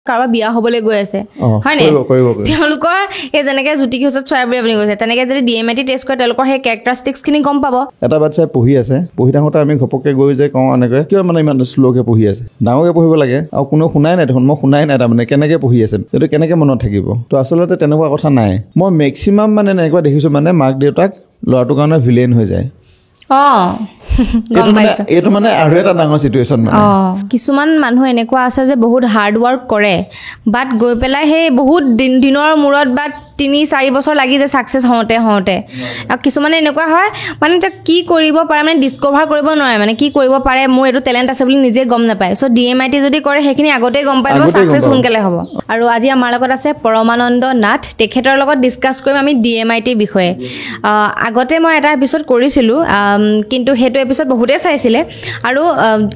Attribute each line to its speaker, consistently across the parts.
Speaker 1: কাৰোবাৰ বিয়া হ'বলৈ গৈ আছে হয় নে তেওঁলোকৰ এই যেনেকৈ জ্যোতিকি ওচৰত চৰাই বুলি আপুনি কৈছে তেনেকৈ যদি DMIT টেষ্ট কৰে তেওঁলোকৰ সেই কেৰেক্টাৰিষ্টিক্সখিনি গম পাব
Speaker 2: এটা বাচ্চাই পঢ়ি আছে পঢ়ি থাকোঁতে আমি ঘপককৈ গৈ যে কওঁ এনেকৈ কিয় মানে ইমান শ্ল'কৈ পঢ়ি আছে ডাঙৰকৈ পঢ়িব লাগে আৰু কোনো শুনাই নাই দেখোন মই শুনাই নাই তাৰমানে কেনেকৈ পঢ়ি আছে সেইটো কেনেকৈ মনত থাকিব তো আচলতে তেনেকুৱা কথা নাই মই মেক্সিমাম মানে এনেকুৱা দেখিছোঁ মানে মাক দেউতাক ল'ৰাটোৰ কাৰণে ভিলেইন হৈ যায় এইটো মানে আৰু এটা ডাঙৰ চিটুৱেশ্যন মানে
Speaker 1: কিছুমান মানুহ এনেকুৱা আছে যে বহুত হাৰ্ড ৱৰ্ক কৰে বাট গৈ পেলাই সেই বহুত দিনৰ মূৰত বা 3-4 বছৰ লাগি যায় ছাকচেছ হওঁতে আৰু কিছুমানে এনেকুৱা হয় মানে কি কৰিব পাৰে মানে ডিস্কভাৰ কৰিব নোৱাৰে মানে কি কৰিব পাৰে মোৰ এইটো টেলেণ্ট আছে বুলি নিজে গম নাপায় চ' DMIT যদি কৰে সেইখিনি আগতেই গম পাই যাব ছাকচেছ সোনকালে হ'ব আৰু আজি আমাৰ লগত আছে পৰমানন্দ নাথ তেখেতৰ লগত ডিছকাছ কৰিম আমি DMIT বিষয়ে আগতে মই এটা এপিছড কৰিছিলোঁ কিন্তু সেইটো এপিছড বহুতেই চাইছিলে আৰু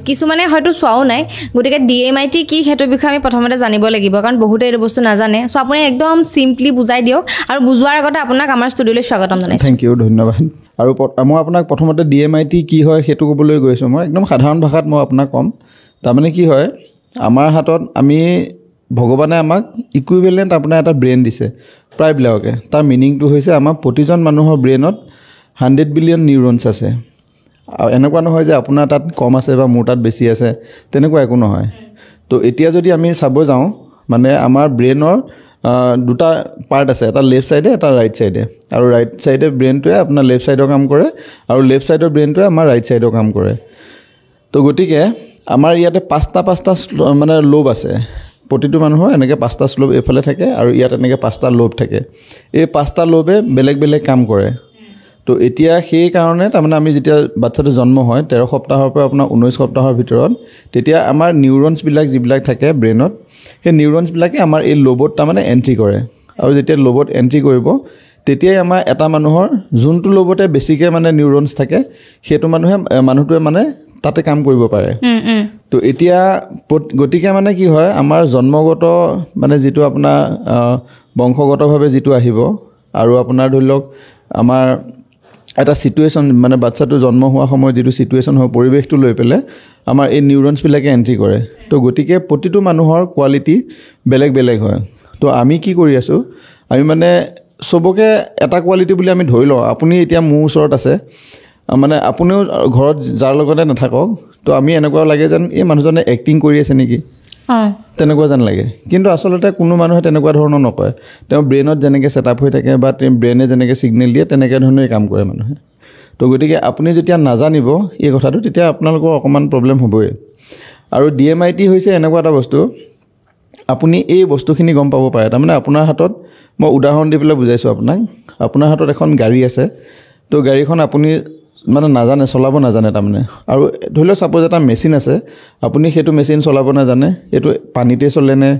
Speaker 1: কিছুমানে হয়তো চোৱাও নাই গতিকে DMIT কি সেইটো বিষয়ে আমি প্ৰথমতে জানিব লাগিব কাৰণ বহুতে এইটো বস্তু নাজানে চ' আপুনি একদম চিম্পলি বুজাই দিয়ক আৰু বুজোৱাৰ আগতে আপোনাক আমাৰ ষ্টুডিঅ'লৈ স্বাগতম জনাইছোঁ
Speaker 2: থেংক ইউ ধন্যবাদ আৰু মই আপোনাক প্ৰথমতে DMIT কি হয় সেইটো ক'বলৈ গৈছোঁ মই একদম সাধাৰণ ভাষাত মই আপোনাক ক'ম তাৰমানে কি হয় আমাৰ হাতত আমি ভগৱানে আমাক ইকুইভেলেণ্ট আপোনাৰ এটা ব্ৰেইন দিছে প্ৰায়বিলাককে তাৰ মিনিংটো হৈছে আমাৰ প্ৰতিজন মানুহৰ ব্ৰেইনত 100 বিলিয়ন নিউৰনছ আছে আৰু এনেকুৱা নহয় যে আপোনাৰ তাত কম আছে বা মোৰ তাত বেছি আছে তেনেকুৱা একো নহয় তো এতিয়া যদি আমি চাব যাওঁ মানে আমাৰ ব্ৰেইনৰ দুটা পাৰ্ট আছে এটা লেফ্ট চাইডে এটা ৰাইট চাইডে আৰু ৰাইট চাইডে ব্ৰেইনটোৱে আপোনাৰ লেফ্ট চাইডৰ কাম কৰে আৰু লেফ্ট চাইডৰ ব্ৰেইনটোৱে আমাৰ ৰাইট চাইডৰ কাম কৰে তো গতিকে আমাৰ ইয়াতে পাঁচটা মানে লোব আছে প্ৰতিটো মানুহৰ এনেকৈ 5টা লোব এইফালে থাকে আৰু ইয়াত এনেকৈ 5টা লোব থাকে এই 5টা লোবে বেলেগ বেলেগ কাম কৰে তো এতিয়া সেই কাৰণে তাৰমানে আমি যেতিয়া বাচ্চাটো জন্ম হয় 13 সপ্তাহৰ পৰা আপোনাৰ 19 সপ্তাহৰ ভিতৰত তেতিয়া আমাৰ নিউৰনছবিলাক যিবিলাক থাকে ব্ৰেইনত সেই নিউৰনছবিলাকে আমাৰ এই লোবত তাৰমানে এণ্ট্ৰি কৰে আৰু যেতিয়া লোবত এণ্ট্ৰি কৰিব তেতিয়াই আমাৰ এটা মানুহৰ যোনটো লোবতে বেছিকৈ মানে নিউৰনছ থাকে সেইটো মানুহটোৱে মানে তাতে কাম কৰিব পাৰে তো এতিয়া গতিকে মানে কি হয় আমাৰ জন্মগত মানে যিটো আপোনাৰ বংশগতভাৱে যিটো আহিব আৰু আপোনাৰ ধৰি লওক আমাৰ এটা চিটুৱেশ্যন মানে বাচ্চাটো জন্ম হোৱা সময়ত যিটো চিটুৱেশ্যন হয় পৰিৱেশটো লৈ পেলাই আমাৰ এই নিউৰনছবিলাকে এণ্ট্ৰি কৰে তো গতিকে প্ৰতিটো মানুহৰ কোৱালিটি বেলেগ বেলেগ হয় তো আমি কি কৰি আছোঁ আমি মানে চবকে এটা কোৱালিটি বুলি আমি ধৰি লওঁ আপুনি এতিয়া মোৰ ওচৰত আছে মানে আপুনিও ঘৰত যাৰ লগতে নাথাকক তো আমি এনেকুৱা লাগে যেন এই মানুহজনে এক্টিং কৰি আছে নেকি তেনেকুৱা যেন লাগে কিন্তু আচলতে কোনো মানুহে তেনেকুৱা ধৰণৰ নকয় তেওঁ ব্ৰেইনত যেনেকৈ ছেটআপ হৈ থাকে বা তেওঁ ব্ৰেইনে যেনেকৈ ছিগনেল দিয়ে তেনেকৈ ধৰণেই কাম কৰে মানুহে তো গতিকে আপুনি যেতিয়া নাজানিব এই কথাটো তেতিয়া আপোনালোকৰ অকণমান প্ৰব্লেম হ'বই আৰু DMIT হৈছে এনেকুৱা এটা বস্তু আপুনি এই বস্তুখিনি গম পাব পাৰে তাৰমানে আপোনাৰ হাতত মই উদাহৰণ দি পেলাই বুজাইছোঁ আপোনাৰ হাতত এখন গাড়ী আছে তো গাড়ীখন আপুনি মানে নাজানে চলাব নাজানে তাৰমানে আৰু ধৰি লওক ছাপ'জ এটা মেচিন আছে আপুনি সেইটো মেচিন চলাব নাজানে এইটো পানীতে চলেনে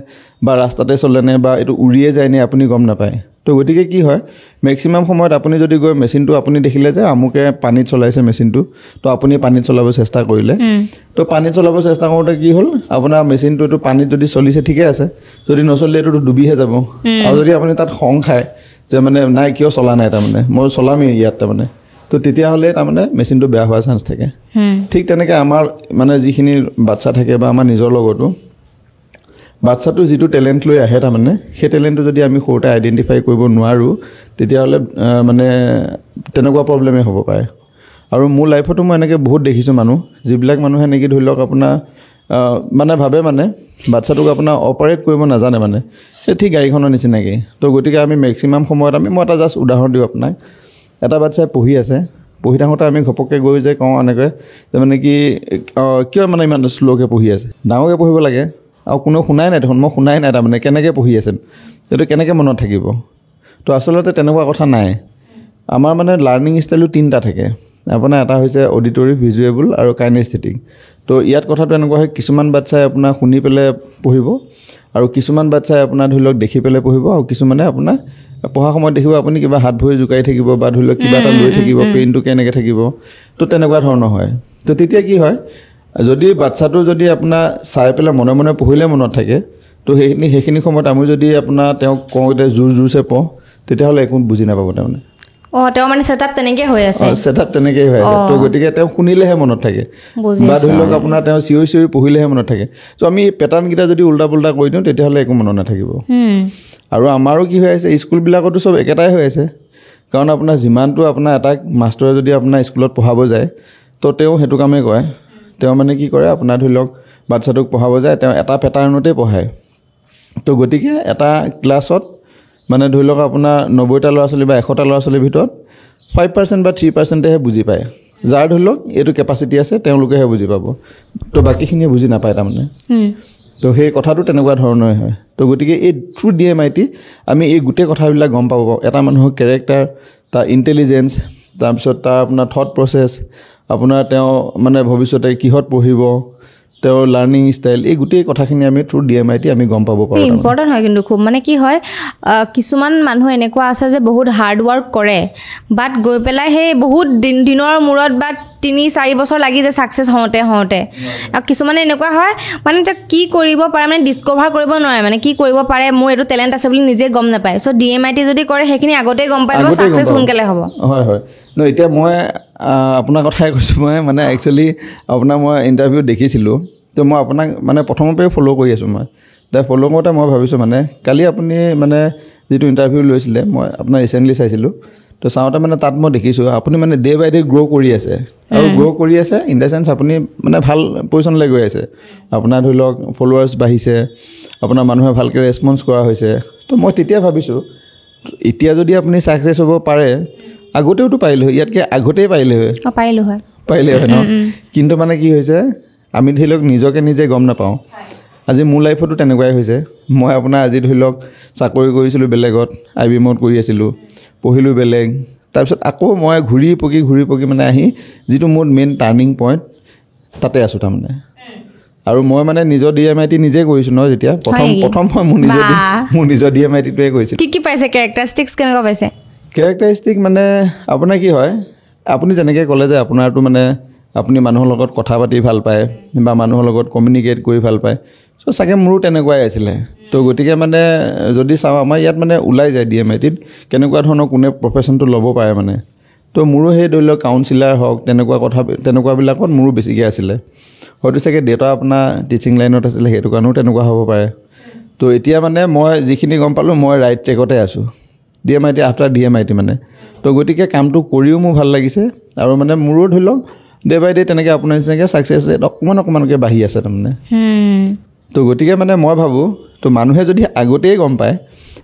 Speaker 2: বা ৰাস্তাতে চলেনে বা এইটো উৰিয়ে যায়নে আপুনি গম নাপায় তো গতিকে কি হয় মেক্সিমাম সময়ত আপুনি যদি গৈ মেচিনটো আপুনি দেখিলে যে আমুকে পানীত চলাইছে মেচিনটো তো আপুনি পানীত চলাব চেষ্টা কৰিলে তো পানীত চলাব চেষ্টা কৰোঁতে কি হ'ল আপোনাৰ মেচিনটোতো পানীত যদি চলিছে ঠিকে আছে যদি নচলিলে এইটোতো ডুবিহে যাব আৰু যদি আপুনি তাত খং খায় যে মানে নাই কিয় চলা নাই তাৰমানে মই চলামেই ইয়াত তাৰমানে তো তেতিয়াহ'লে তাৰমানে মেচিনটো বেয়া হোৱাৰ চান্স থাকে ঠিক তেনেকৈ আমাৰ মানে যিখিনি বাচ্চা থাকে বা আমাৰ নিজৰ লগতো বাচ্চাটো যিটো টেলেণ্ট লৈ আহে তাৰমানে সেই টেলেণ্টটো যদি আমি সৰুতে আইডেণ্টিফাই কৰিব নোৱাৰোঁ তেতিয়াহ'লে মানে তেনেকুৱা প্ৰব্লেমেই হ'ব পাৰে আৰু মোৰ লাইফতো মই এনেকৈ বহুত দেখিছোঁ মানুহ যিবিলাক মানুহে নেকি ধৰি লওক আপোনাৰ মানে ভাবে মানে বাচ্চাটোক আপোনাৰ অপাৰেট কৰিব নাজানে মানে সেই ঠিক গাড়ীখনৰ নিচিনাকৈ তো গতিকে আমি মেক্সিমাম সময়ত মই এটা জাষ্ট উদাহৰণ দিওঁ আপোনাক এটা বাচ্চাই পঢ়ি আছে পঢ়ি থাকোঁতে আমি ঘপককৈ গৈ যে কওঁ এনেকৈ যে মানে কি কিয় মানে ইমান শ্ল'কৈ পঢ়ি আছে ডাঙৰকৈ পঢ়িব লাগে আৰু কোনো শুনাই নাই দেখোন মই শুনাই নাই তাৰমানে কেনেকৈ পঢ়ি আছে সেইটো কেনেকৈ মনত থাকিব তো আচলতে তেনেকুৱা কথা নাই আমাৰ মানে লাৰ্ণিং ষ্টাইলো 3টা থাকে আপোনাৰ এটা হৈছে অডিটৰী ভিজুৱেবল আৰু কাইনেস্থেটিক তো ইয়াত কথাটো এনেকুৱা হয় কিছুমান বাচ্চাই আপোনাৰ শুনি পেলাই পঢ়িব আৰু কিছুমান বাচ্চাই আপোনাৰ ধৰি লওক দেখি পেলাই পঢ়িব আৰু কিছুমানে আপোনাৰ পঢ়া সময়ত দেখিব আপুনি কিবা হাত ভৰি জোকাই থাকিব বা ধৰি লওক কিবা এটা লৈ থাকিব পেইনটো কেনেকৈ থাকিব তো তেনেকুৱা ধৰণৰ হয় তো তেতিয়া কি হয় যদি বাচ্চাটো যদি আপোনাৰ চাই পেলাই মনে মনে পঢ়িলে মনত থাকে তো সেইখিনি সময়ত আমি যদি আপোনাৰ তেওঁক কওঁ যে জোৰছে পঢ় তেতিয়াহ'লে একো বুজি নাপাব তাৰমানে
Speaker 1: তেওঁ মানে সেটআপ তেনেকৈ হৈ আছে
Speaker 2: সেটআপ তেনেকৈ হৈ আছে তো গতিকে তেওঁ শুনিলেহে মনত থাকে বা ধৰি লওক আপোনাৰ তেওঁ চিঞৰি চিঞৰি পঢ়িলেহে মনত থাকে তো আমি এই পেটাৰ্ণকেইটা যদি উল্টা পুল্টা কৰি দিওঁ তেতিয়াহ'লে একো মনত নাথাকিব আৰু আমাৰো কি হৈ আছে স্কুলবিলাকতো চব একেটাই হৈ আছে কাৰণ আপোনাৰ যিমানটো আপোনাৰ এটা মাষ্টৰে যদি আপোনাৰ স্কুলত পঢ়াব যায় তো তেওঁ সেইটো কামেই কৰে তেওঁ মানে কি কৰে আপোনাৰ ধৰি লওক বাচ্চাটোক পঢ়াব যায় তেওঁ এটা পেটাৰ্ণতে পঢ়ায় তো গতিকে এটা ক্লাছত মানে ধৰি লওক আপোনাৰ 90টা ল'ৰা ছোৱালী বা 100টা ল'ৰা ছোৱালীৰ ভিতৰত 5% বা 3%হে বুজি পায় যাৰ ধৰি লওক এইটো কেপাচিটি আছে তেওঁলোকেহে বুজি পাব তো বাকীখিনিয়ে বুজি নাপায় তাৰমানে তো সেই কথাটো তেনেকুৱা ধৰণৰে হয় তো গতিকে এই থ্ৰু DMIT আমি এই গোটেই কথাবিলাক গম পাব পাৰোঁ এটা মানুহৰ কেৰেক্টাৰ তাৰ ইণ্টেলিজেঞ্চ তাৰপিছত তাৰ আপোনাৰ থট প্ৰচেছ আপোনাৰ তেওঁ মানে ভৱিষ্যতে কিহত পঢ়িব তেওঁৰ লাৰ্নিং ষ্টাইল এই গোটেই কথাখিনি আমি থ্ৰু DMIT আমি গম পাব পাৰোঁ
Speaker 1: ইম্পৰ্টেণ্ট হয় কিন্তু খুব মানে কি হয় কিছুমান মানুহ এনেকুৱা আছে যে বহুত হাৰ্ড ৱৰ্ক কৰে বাট গৈ পেলাই সেই বহুত দিনৰ মূৰত বা 3-4 বছৰ লাগি যায় ছাকচেছ হওঁতে আৰু কিছুমানে এনেকুৱা হয় মানে কি কৰিব পাৰে মানে ডিস্কভাৰ কৰিব নোৱাৰে মানে কি কৰিব পাৰে মোৰ এইটো টেলেণ্ট আছে বুলি নিজে গম নাপায় চ' DMIT যদি কৰে সেইখিনি আগতেই গম পাই যাব ছাকচেছ সোনকালে হ'ব
Speaker 2: হয় এতিয়া মই আপোনাৰ কথাই কৈছোঁ মই মানে একচুৱেলি আপোনাৰ মই ইণ্টাৰভিউ দেখিছিলোঁ তো মই আপোনাক মানে প্ৰথমৰ পৰাই ফ'ল' কৰি আছোঁ মই এতিয়া ফ'ল' কৰোঁতে মই ভাবিছোঁ মানে কালি আপুনি মানে যিটো ইণ্টাৰভিউ লৈছিলে মই আপোনাৰ ৰিচেণ্টলি চাইছিলোঁ তো চাওঁতে মানে তাত মই দেখিছোঁ আপুনি মানে ডে বাই ডে গ্ৰ' কৰি আছে আৰু গ্ৰ' কৰি আছে ইন দ্য চেন্স আপুনি মানে ভাল পজিশ্যনলৈ গৈ আছে আপোনাৰ ধৰি লওক ফলোৱাৰ্ছ বাঢ়িছে আপোনাৰ মানুহে ভালকৈ ৰেছপন্স কৰা হৈছে তো মই তেতিয়া ভাবিছোঁ এতিয়া যদি আপুনি ছাকচেছ হ'ব পাৰে আগতেওতো পাৰিলে হয় ইয়াতকৈ আগতেই পাৰিলে হয় ন কিন্তু মানে কি হৈছে আমি ধৰি লওক নিজকে নিজে গম নাপাওঁ আজি মোৰ লাইফতো তেনেকুৱাই হৈছে মই আপোনাৰ আজি ধৰি লওক চাকৰি কৰিছিলোঁ বেলেগত IBMত কৰি আছিলোঁ পঢ়িলোঁ বেলেগ তাৰপিছত আকৌ মই ঘূৰি পকি মানে আহি যিটো মোৰ মেইন টাৰ্ণিং পইণ্ট তাতে আছোঁ তাৰমানে আৰু মই মানে নিজৰ DMIT নিজে কৰিছোঁ ন যেতিয়া প্ৰথম মই মোৰ নিজৰ DMITটোৱে কৰিছিলোঁ
Speaker 1: কি পাইছে কেৰেক্টাৰিষ্টিক্স কেনেকুৱা পাইছে
Speaker 2: কেৰেক্টাৰিষ্টিক মানে আপোনাৰ কি হয় আপুনি যেনেকৈ ক'লে যে আপোনাৰতো মানে আপুনি মানুহৰ লগত কথা পাতি ভাল পায় বা মানুহৰ লগত কমিউনিকেট কৰি ভাল পায় চ' চাগে মোৰো তেনেকুৱাই আছিলে তো গতিকে মানে যদি চাওঁ আমাৰ ইয়াত মানে ওলাই যায় DMITত কেনেকুৱা ধৰণৰ কোনে প্ৰফেশ্যনটো ল'ব পাৰে মানে তো মোৰো সেই ধৰি লওক কাউন্সিলাৰ হওক তেনেকুৱাবিলাকত মোৰো বেছিকৈ আছিলে হয়তো চাগে দেউতা আপোনাৰ টিচিং লাইনত আছিলে সেইটো কাৰণেও তেনেকুৱা হ'ব পাৰে তো এতিয়া মানে মই যিখিনি গম পালোঁ মই ৰাইট ট্ৰেকতে আছোঁ DMIT আফটাৰ DMIT মানে তো গতিকে কামটো কৰিও মোৰ ভাল লাগিছে আৰু মানে মোৰো ধৰি লওক ডে বাই ডে তেনেকৈ আপোনাৰ নিচিনাকৈ ছাকচেছ ৰেট অকণমানকৈ বাঢ়ি আছে তাৰমানে তো গতিকে মানে মই ভাবোঁ তো মানুহে যদি আগতেই গম পায়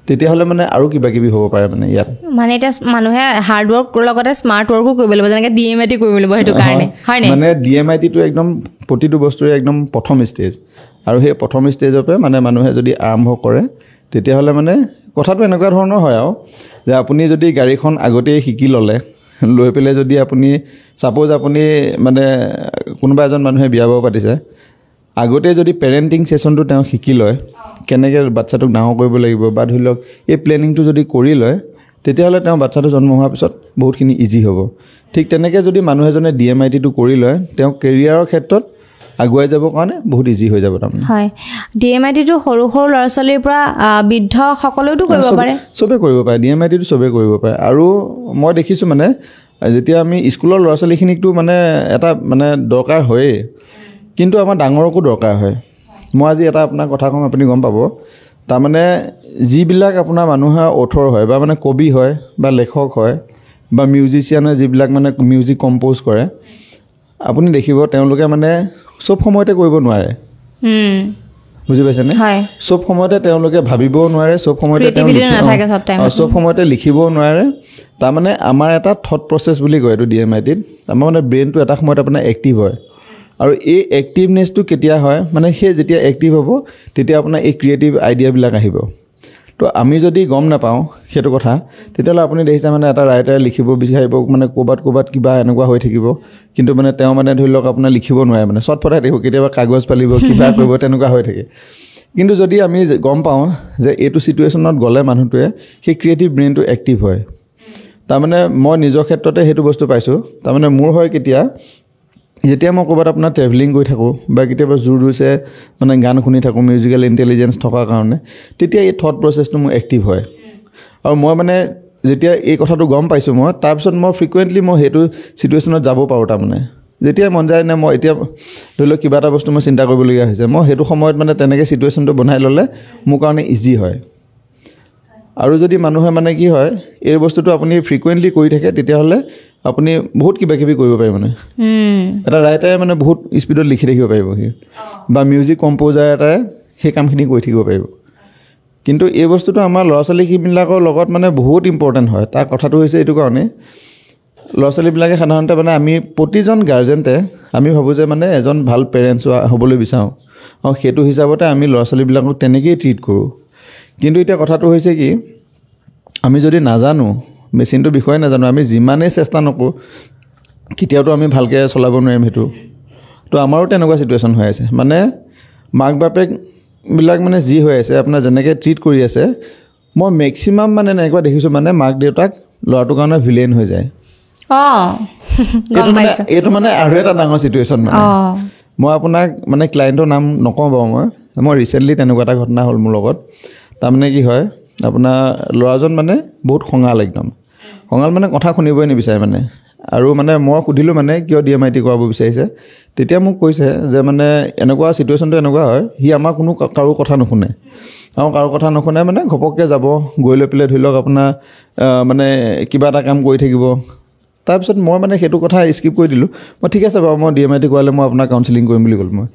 Speaker 2: তেতিয়াহ'লে মানে আৰু কিবা কিবি হ'ব পাৰে মানে ইয়াত মানে
Speaker 1: এতিয়া মানুহে হাৰ্ড ৱৰ্কৰ লগতে স্মাৰ্ট ৱৰ্কো কৰিব লাগিব যেনেকৈ DMIT কৰিব লাগিব সেইটো কাৰণে হয়নে
Speaker 2: মানে DMITটো একদম প্ৰতিটো বস্তুৰে একদম প্ৰথম ষ্টেজ আৰু সেই প্ৰথম ষ্টেজৰ পৰা মানে মানুহে যদি আৰম্ভ কৰে তেতিয়াহ'লে মানে কথাটো এনেকুৱা ধৰণৰ হয় আৰু যে আপুনি যদি গাড়ীখন আগতেই শিকি ল'লে লৈ পেলাই যদি আপুনি ছাপ'জ আপুনি মানে কোনোবা এজন মানুহে বিয়া বাৰু পাতিছে আগতে যদি পেৰেণ্টিং ছেশ্যনটো তেওঁ শিকি লয় কেনেকৈ বাচ্চাটোক ডাঙৰ কৰিব লাগিব বা ধৰি লওক এই প্লেনিংটো যদি কৰি লয় তেতিয়াহ'লে তেওঁ বাচ্চাটো জন্ম হোৱাৰ পিছত বহুতখিনি ইজি হ'ব ঠিক তেনেকৈ যদি মানুহ এজনে DMITটো কৰি লয় তেওঁ কেৰিয়াৰৰ ক্ষেত্ৰত আগুৱাই যাবৰ কাৰণে বহুত ইজি হৈ যাব তাৰমানে
Speaker 1: হয় DMITটো সৰু ল'ৰা ছোৱালীৰ পৰা বৃদ্ধ সকলোতো কৰিব পাৰে
Speaker 2: চবেই কৰিব পাৰে DMITটো চবেই কৰিব পাৰে আৰু মই দেখিছোঁ মানে যেতিয়া আমি স্কুলৰ ল'ৰা ছোৱালীখিনিকতো মানে এটা মানে দৰকাৰ হয়েই কিন্তু আমাৰ ডাঙৰকো দৰকাৰ হয় মই আজি এটা আপোনাৰ কথা ক'ম আপুনি গম পাব তাৰমানে যিবিলাক আপোনাৰ মানুহে অথৰ হয় বা মানে কবি হয় বা লেখক হয় বা মিউজিচিয়ানে যিবিলাক মানে মিউজিক কম্প'জ কৰে আপুনি দেখিব তেওঁলোকে মানে চব সময়তে কৰিব নোৱাৰে বুজি পাইছেনে চব সময়তে তেওঁলোকে ভাবিবও নোৱাৰে চব সময়তে লিখিবও নোৱাৰে তাৰমানে আমাৰ এটা থট প্ৰচেছ বুলি কয় এইটো DMITত আমাৰ মানে ব্ৰেইনটো এটা সময়ত আপোনাৰ এক্টিভ হয় আৰু এই এক্টিভনেছটো কেতিয়া হয় মানে সেই যেতিয়া এক্টিভ হ'ব তেতিয়া আপোনাৰ এই ক্ৰিয়েটিভ আইডিয়াবিলাক আহিব তো আমি যদি গম নাপাওঁ সেইটো কথা তেতিয়াহ'লে আপুনি দেখিছে মানে এটা ৰাইটাৰে লিখিব বিচাৰিব মানে ক'ৰবাত কিবা এনেকুৱা হৈ থাকিব কিন্তু মানে তেওঁ মানে ধৰি লওক আপোনাৰ লিখিব নোৱাৰে মানে চট ফটাই থাকিব কেতিয়াবা কাগজ পালিব কিবা কৰিব তেনেকুৱা হৈ থাকে কিন্তু যদি আমি গম পাওঁ যে এইটো ছিটুৱেশ্যনত গ'লে মানুহটোৱে সেই ক্ৰিয়েটিভ ব্ৰেইনটো এক্টিভ হয় তাৰমানে মই নিজৰ ক্ষেত্ৰতে সেইটো বস্তু পাইছোঁ তাৰমানে মোৰ হয় কেতিয়া যেতিয়া মই ক'ৰবাত আপোনাৰ ট্ৰেভেলিং কৰি থাকোঁ বা কেতিয়াবা জোৰ জোৰছে মানে গান শুনি থাকোঁ মিউজিকেল ইণ্টেলিজেঞ্চ থকাৰ কাৰণে তেতিয়া এই থট প্ৰচেছটো মোৰ এক্টিভ হয় আৰু মই মানে যেতিয়া এই কথাটো গম পাইছোঁ মই তাৰপিছত মই ফ্ৰিকুৱেণ্টলি মই সেইটো ছিটুৱেশ্যনত যাব পাৰোঁ তাৰমানে যেতিয়া মন যায় নে মই এতিয়া ধৰি লওক কিবা এটা বস্তু মই চিন্তা কৰিবলগীয়া হৈছে মই সেইটো সময়ত মানে তেনেকৈ ছিটুৱেশ্যনটো বনাই ল'লে মোৰ কাৰণে ইজি হয় আৰু যদি মানুহে মানে কি হয় এই বস্তুটো আপুনি ফ্ৰিকুৱেণ্টলি কৰি থাকে তেতিয়াহ'লে আপুনি বহুত কিবা কিবি কৰিব পাৰিব মানে এটা ৰাইটাৰে মানে বহুত স্পীডত লিখি থাকিব পাৰিব সি বা মিউজিক কম্প'জাৰ এটাৰে সেই কামখিনি কৰি থাকিব পাৰিব কিন্তু এই বস্তুটো আমাৰ ল'ৰা ছোৱালীবিলাকৰ লগত মানে বহুত ইম্পৰ্টেণ্ট হয় তাৰ কথাটো হৈছে এইটো কাৰণে ল'ৰা ছোৱালীবিলাকে সাধাৰণতে মানে আমি প্ৰতিজন গাৰ্জেণ্টে আমি ভাবোঁ যে মানে এজন ভাল পেৰেণ্টছ হ'বলৈ বিচাৰোঁ আৰু সেইটো হিচাপতে আমি ল'ৰা ছোৱালীবিলাকক তেনেকেই ট্ৰিট কৰোঁ কিন্তু এতিয়া কথাটো হৈছে কি আমি যদি নাজানো মেচিনটোৰ বিষয়ে নাজানো আমি যিমানেই চেষ্টা নকৰোঁ কেতিয়াওতো আমি ভালকৈ চলাব নোৱাৰিম সেইটো তো আমাৰো তেনেকুৱা ছিটুৱেশ্যন হৈ আছে মানে মাক বাপেকবিলাক মানে যি হৈ আছে আপোনাৰ যেনেকৈ ট্ৰিট কৰি আছে মই মেক্সিমাম মানে এনেকুৱা দেখিছোঁ মানে মাক দেউতাক ল'ৰাটোৰ কাৰণে ভিলেইন হৈ যায় এইটো মানে আৰু এটা ডাঙৰ ছিটুৱেশ্যন মানে মই আপোনাক মানে ক্লায়েণ্টৰ নাম নকওঁ বাৰু মই ৰিচেণ্টলি তেনেকুৱা এটা ঘটনা হ'ল মোৰ লগত তাৰমানে কি হয় আপোনাৰ ল'ৰাজন মানে বহুত খঙাল একদম খঙাল মানে কথা শুনিবই নিবিচাৰে মানে আৰু মানে মই সুধিলোঁ মানে কিয় DMIT কৰাব বিচাৰিছে তেতিয়া মোক কৈছে যে মানে এনেকুৱা ছিটুৱেশ্যনটো এনেকুৱা হয় সি আমাৰ কাৰো কথা নুশুনে আৰু কাৰো কথা নুশুনে মানে ঘপককৈ যাব গৈ লৈ পেলাই ধৰি লওক আপোনাৰ মানে কিবা এটা কাম কৰি থাকিব তাৰপিছত মই মানে সেইটো কথা স্কিপ কৰি দিলোঁ মই ঠিক আছে বাৰু মই DMIT কৰালে মই আপোনাক কাউন্সেলিং কৰিম বুলি ক'লোঁ মই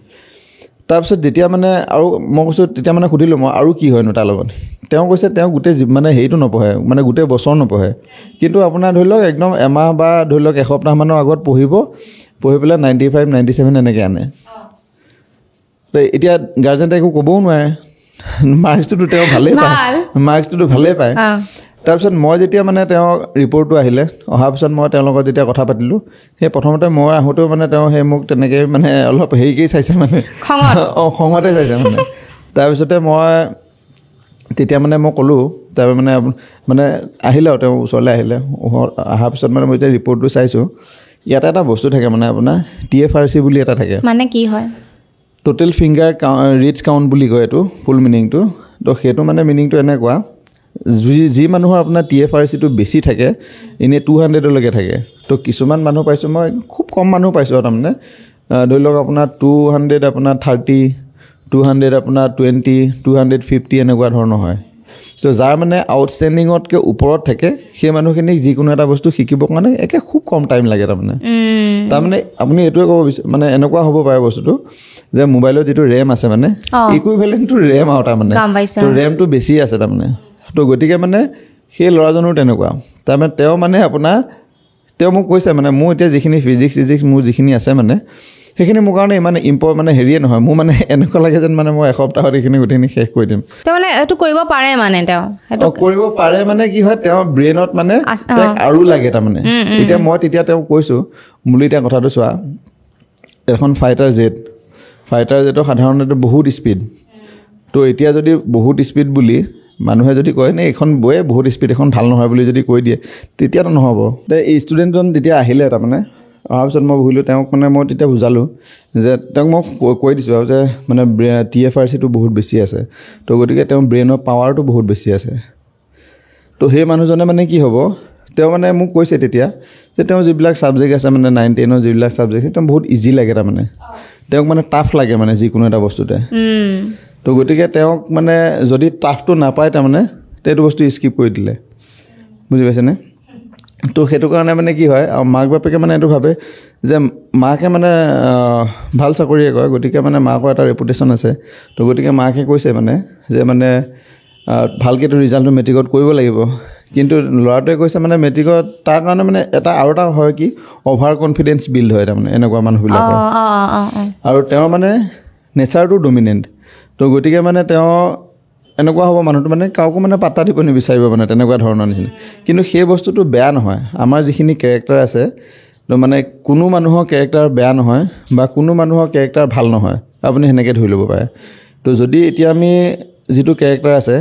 Speaker 2: তাৰপিছত যেতিয়া মানে আৰু মই কৈছোঁ তেতিয়া মানে সুধিলোঁ মই আৰু কি হয়নো তাৰ লগত তেওঁ কৈছে তেওঁ গোটেই মানে হেৰিটো নপঢ়ে মানে গোটেই বছৰ নপঢ়ে কিন্তু আপোনাৰ ধৰি লওক একদম এমাহ বা ধৰি লওক এসপ্তাহমানৰ আগত পঢ়ি পেলাই 95 97 এনেকৈ আনে তো এতিয়া গাৰ্জেণ্টে একো ক'বও নোৱাৰে মাৰ্কছটোতো তেওঁ ভালেই পায় তাৰপিছত মই যেতিয়া মানে তেওঁ ৰিপৰ্টটো আহিলে অহাৰ পিছত মই তেওঁৰ লগত যেতিয়া কথা পাতিলোঁ সেই প্ৰথমতে মই আহোঁতেও মানে তেওঁ সেই মোক তেনেকৈ মানে অলপ হেৰিকেই চাইছে মানে খঙতে চাইছে মানে তাৰপিছতে মই তেতিয়া মানে মই ক'লোঁ তাৰপৰা মানে আহিলে আৰু তেওঁ ওচৰলৈ আহিলে অহাৰ পিছত মানে মই যেতিয়া ৰিপৰ্টটো চাইছোঁ ইয়াতে এটা বস্তু থাকে মানে আপোনাৰ TFRC বুলি এটা থাকে
Speaker 1: মানে কি হয়
Speaker 2: টোটেল ফিংগাৰ ৰিডছ কাউণ্ট বুলি কয় এইটো ফুল মিনিংটো তো সেইটো মানে মিনিংটো এনেকুৱা যি মানুহৰ আপোনাৰ TFRCটো বেছি থাকে এনেই 200লৈকে থাকে তো কিছুমান মানুহ পাইছোঁ মই খুব কম মানুহ পাইছোঁ আৰু তাৰমানে ধৰি লওক আপোনাৰ 200 আপোনাৰ 30 200 আপোনাৰ 20 250 এনেকুৱা ধৰণৰ হয় তো যাৰ মানে আউটষ্টেণ্ডিঙতকৈ ওপৰত থাকে সেই মানুহখিনিক যিকোনো এটা বস্তু শিকিবৰ কাৰণে একে খুব কম টাইম লাগে তাৰমানে আপুনি এইটোৱে ক'ব মানে এনেকুৱা হ'ব পাৰে বস্তুটো যে মোবাইলত যিটো ৰেম আছে মানে ইকুইভেলেণ্টটো ৰেম আৰু তাৰমানে তো ৰেমটো বেছি আছে তাৰমানে তো গতিকে মানে সেই ল'ৰাজনৰ তেনেকুৱা তাৰমানে তেওঁ মানে আপোনাৰ তেওঁ মোক কৈছে মানে মোৰ এতিয়া যিখিনি ফিজিক্স মোৰ যিখিনি আছে মানে সেইখিনি মোৰ কাৰণে ইমান মানে হেৰিয়ে নহয় মোৰ মানে এনেকুৱা লাগে যেন মানে মই এসপ্তাহত এইখিনি গোটেইখিনি শেষ কৰি দিম
Speaker 1: তেওঁ মানে এইটো কৰিব পাৰে মানে তেওঁ
Speaker 2: কৰিব পাৰে মানে কি হয় তেওঁৰ ব্ৰেইনত মানে আৰু লাগে তাৰমানে এতিয়া মই তেতিয়া তেওঁক কৈছোঁ বোলো এতিয়া কথাটো চোৱা এখন ফাইটাৰ জেটৰ সাধাৰণতে বহুত স্পীড তো এতিয়া যদি বহুত স্পীড বুলি মানুহে যদি কয় নে এইখন বয়ে বহুত স্পীড এখন ভাল নহয় বুলি যদি কৈ দিয়ে তেতিয়াতো নহ'ব এই ষ্টুডেণ্টজন যেতিয়া আহিলে তাৰমানে অহাৰ পিছত মই বহিলোঁ তেওঁক মানে মই তেতিয়া বুজালোঁ যে তেওঁক মই কৈ দিছোঁ আৰু যে মানে TFRCটো বহুত বেছি আছে তো গতিকে তেওঁৰ ব্ৰেইনৰ পাৱাৰটো বহুত বেছি আছে তো সেই মানুহজনে মানে কি হ'ব তেওঁ মানে মোক কৈছে তেতিয়া যে তেওঁ যিবিলাক ছাবজেক্ট আছে মানে 9 10ৰ যিবিলাক ছাবজেক্ট তেওঁ বহুত ইজি লাগে তাৰমানে তেওঁক মানে টাফ লাগে মানে যিকোনো এটা বস্তুতে তো গতিকে তেওঁক মানে যদি টাফটো নাপায় তাৰমানে সেইটো বস্তু স্কিপ কৰি দিলে বুজি পাইছেনে তো সেইটো কাৰণে মানে কি হয় আৰু মাক বাপেকে মানে এইটো ভাবে যে মাকে মানে ভাল চাকৰিয়ে কৰে গতিকে মানে মাকৰ এটা ৰেপুটেশ্যন আছে তো গতিকে মাকে কৈছে মানে যে মানে ভালকৈতো ৰিজাল্টটো মেট্ৰিকত কৰিব লাগিব কিন্তু ল'ৰাটোৱে কৈছে মানে মেট্ৰিকত তাৰ কাৰণে মানে এটা আৰু এটা হয় কি অভাৰ কনফিডেঞ্চ বিল্ড হয় তাৰমানে এনেকুৱা মানুহবিলাকৰ আৰু তেওঁ মানে নেচাৰটো ডমিনেণ্ট তো গতিকে মানে তেওঁ এনেকুৱা হ'ব মানুহটো মানে কাকো মানে পাত্তা দিব নিবিচাৰিব মানে তেনেকুৱা ধৰণৰ নিচিনা কিন্তু সেই বস্তুটো বেয়া নহয় আমাৰ যিখিনি কেৰেক্টাৰ আছে তো মানে কোনো মানুহৰ কেৰেক্টাৰ বেয়া নহয় বা কোনো মানুহৰ কেৰেক্টাৰ ভাল নহয় আপুনি সেনেকৈ ধৰি ল'ব পাৰে তো যদি এতিয়া আমি যিটো কেৰেক্টাৰ আছে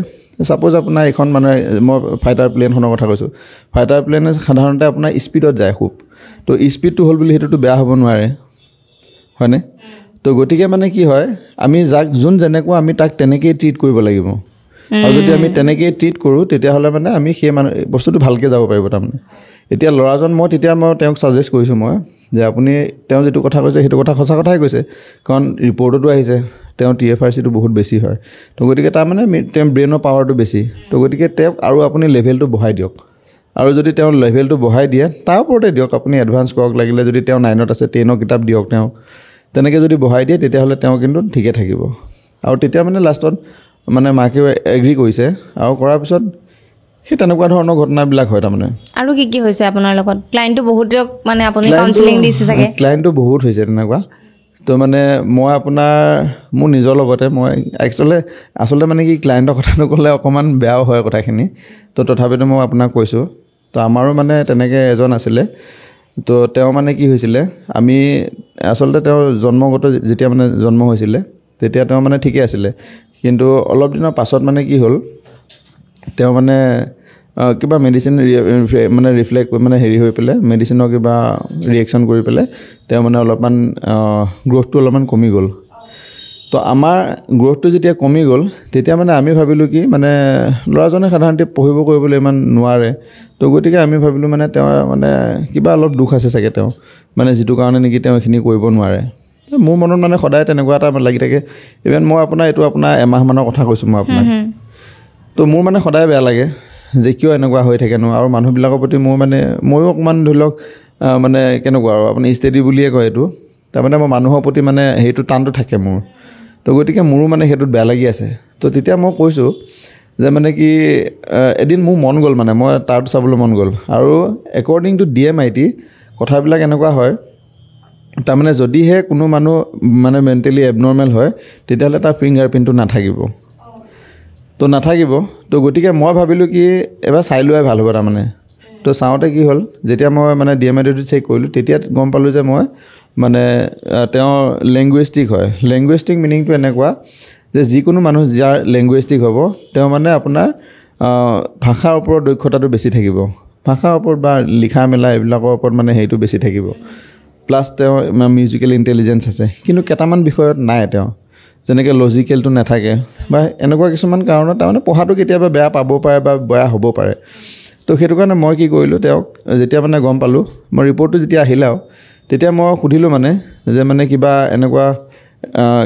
Speaker 2: ছাপ'জ আপোনাৰ এইখন মানে মই ফাইটাৰ প্লেনখনৰ কথা কৈছোঁ ফাইটাৰ প্লেনে সাধাৰণতে আপোনাৰ স্পীডত যায় খুব তো স্পীডটো হ'ল বুলি সেইটোতো বেয়া হ'ব নোৱাৰে হয়নে তো গতিকে মানে কি হয় আমি যোন যেনেকুৱা আমি তাক তেনেকেই ট্ৰিট কৰিব লাগিব আৰু যদি আমি তেনেকেই ট্ৰিট কৰোঁ তেতিয়াহ'লে মানে আমি সেই বস্তুটো ভালকৈ যাব পাৰিব তাৰমানে এতিয়া ল'ৰাজন মই তেওঁক ছাজেষ্ট কৰিছোঁ মই যে আপুনি তেওঁ যিটো কথা কৈছে সেইটো কথা সঁচা কথাই কৈছে কাৰণ ৰিপৰ্টতো আহিছে তেওঁ TFRCটো বহুত বেছি হয় তো গতিকে তাৰমানে তেওঁ ব্ৰেইনৰ পাৱাৰটো বেছি তো গতিকে তেওঁক আৰু আপুনি লেভেলটো বঢ়াই দিয়ক আৰু যদি তেওঁ লেভেলটো বঢ়াই দিয়ে তাৰ ওপৰতে দিয়ক আপুনি এডভান্স কৰক লাগিলে যদি তেওঁ 9ত আছে 10ৰ কিতাপ দিয়ক তেওঁ তেনেকৈ যদি বঢ়াই দিয়ে তেতিয়াহ'লে তেওঁ কিন্তু ঠিকে থাকিব আৰু তেতিয়া মানে লাষ্টত মানে মাকেও এগ্ৰী কৰিছে আৰু কৰাৰ পিছত সেই তেনেকুৱা ধৰণৰ ঘটনাবিলাক হয় তাৰমানে
Speaker 1: আৰু কি হৈছে আপোনাৰ লগত ক্লায়েণ্টটো বহুতক মানে আপুনি কাউন্সেলিং দিছে চাগে
Speaker 2: ক্লায়েণ্টটো বহুত হৈছে তেনেকুৱা তো মানে মই আপোনাৰ মোৰ নিজৰ লগতে মই আচলতে মানে কি ক্লায়েণ্টৰ কথা নক'লে অকণমান বেয়াও হয় কথাখিনি তো তথাপিতো মই আপোনাক কৈছোঁ তো আমাৰো মানে তেনেকৈ এজন আছিলে তো তেওঁ মানে কি হৈছিলে আমি আচলতে তেওঁৰ জন্মগত যেতিয়া মানে জন্ম হৈছিলে তেতিয়া তেওঁ মানে ঠিকে আছিলে কিন্তু অলপ দিনৰ পাছত মানে কি হ'ল তেওঁ মানে কিবা মেডিচিন মানে ৰিফ্লেক্ট মানে হেৰি হৈ পেলাই মেডিচিনৰ কিবা ৰিয়েকশ্যন কৰি পেলাই তেওঁ মানে অলপমান গ্ৰ'থটো অলপমান কমি গ'ল তো আমাৰ গ্ৰ'থটো যেতিয়া কমি গ'ল তেতিয়া মানে আমি ভাবিলোঁ কি মানে ল'ৰাজনে সাধাৰণতে পঢ়িব কৰিবলৈ ইমান নোৱাৰে তো গতিকে আমি ভাবিলোঁ মানে তেওঁ মানে কিবা অলপ দুখ আছে চাগে তেওঁ মানে যিটো কাৰণে নেকি তেওঁ এইখিনি কৰিব নোৱাৰে মোৰ মনত মানে সদায় তেনেকুৱা এটা লাগি থাকে ইভেন মই এইটো আপোনাৰ এমাহমানৰ কথা কৈছোঁ মই আপোনাক তো মোৰ মানে সদায় বেয়া লাগে যে কিয় এনেকুৱা হৈ থাকেনো আৰু মানুহবিলাকৰ প্ৰতি ময়ো অকণমান ধৰি লওক মানে কেনেকুৱা আৰু আপুনি ষ্টেডি বুলিয়ে কয় এইটো তাৰমানে মই মানুহৰ প্ৰতি মানে সেইটো টানটো থাকে মোৰ তো গতিকে মোৰো মানে সেইটোত বেয়া লাগি আছে তো তেতিয়া মই কৈছোঁ যে মানে কি এদিন মোৰ মন গ'ল মানে মই তাৰটো চাবলৈ মন গ'ল আৰু একৰ্ডিং টু DMIT কথাবিলাক এনেকুৱা হয় তাৰমানে যদিহে কোনো মানুহ মানে মেণ্টেলি এবনৰ্মেল হয় তেতিয়াহ'লে তাৰ ফিংগাৰপ্ৰিণ্টটো নাথাকিব তো গতিকে মই ভাবিলোঁ কি এবাৰ চাই লোৱাই ভাল হ'ব তাৰমানে তো চাওঁতে কি হ'ল যেতিয়া মই মানে DMITটো চেক কৰিলোঁ তেতিয়া গম পালোঁ যে মই মানে তেওঁৰ লেংগুৱেষ্টিক হয় লেংগুৱেষ্টিক মিনিংটো এনেকুৱা যে যিকোনো মানুহ যাৰ লেংগুৱেষ্টিক হ'ব তেওঁ মানে আপোনাৰ ভাষাৰ ওপৰত দক্ষতাটো বেছি থাকিব ভাষাৰ ওপৰত বা লিখা মেলা এইবিলাকৰ ওপৰত মানে হেৰিটো বেছি থাকিব প্লাছ তেওঁ মিউজিকেল ইণ্টেলিজেঞ্চ আছে কিন্তু কেইটামান বিষয়ত নাই তেওঁ যেনেকৈ লজিকেলটো নাথাকে বা এনেকুৱা কিছুমান কাৰণত তাৰমানে পঢ়াটো কেতিয়াবা বেয়া পাব পাৰে বা বেয়া হ'ব পাৰে তো সেইটো কাৰণে মই কি কৰিলোঁ তেওঁক যেতিয়া মানে গম পালোঁ মই ৰিপৰ্টটো যেতিয়া আহিলে আৰু তেতিয়া মই সুধিলোঁ মানে যে মানে কিবা এনেকুৱা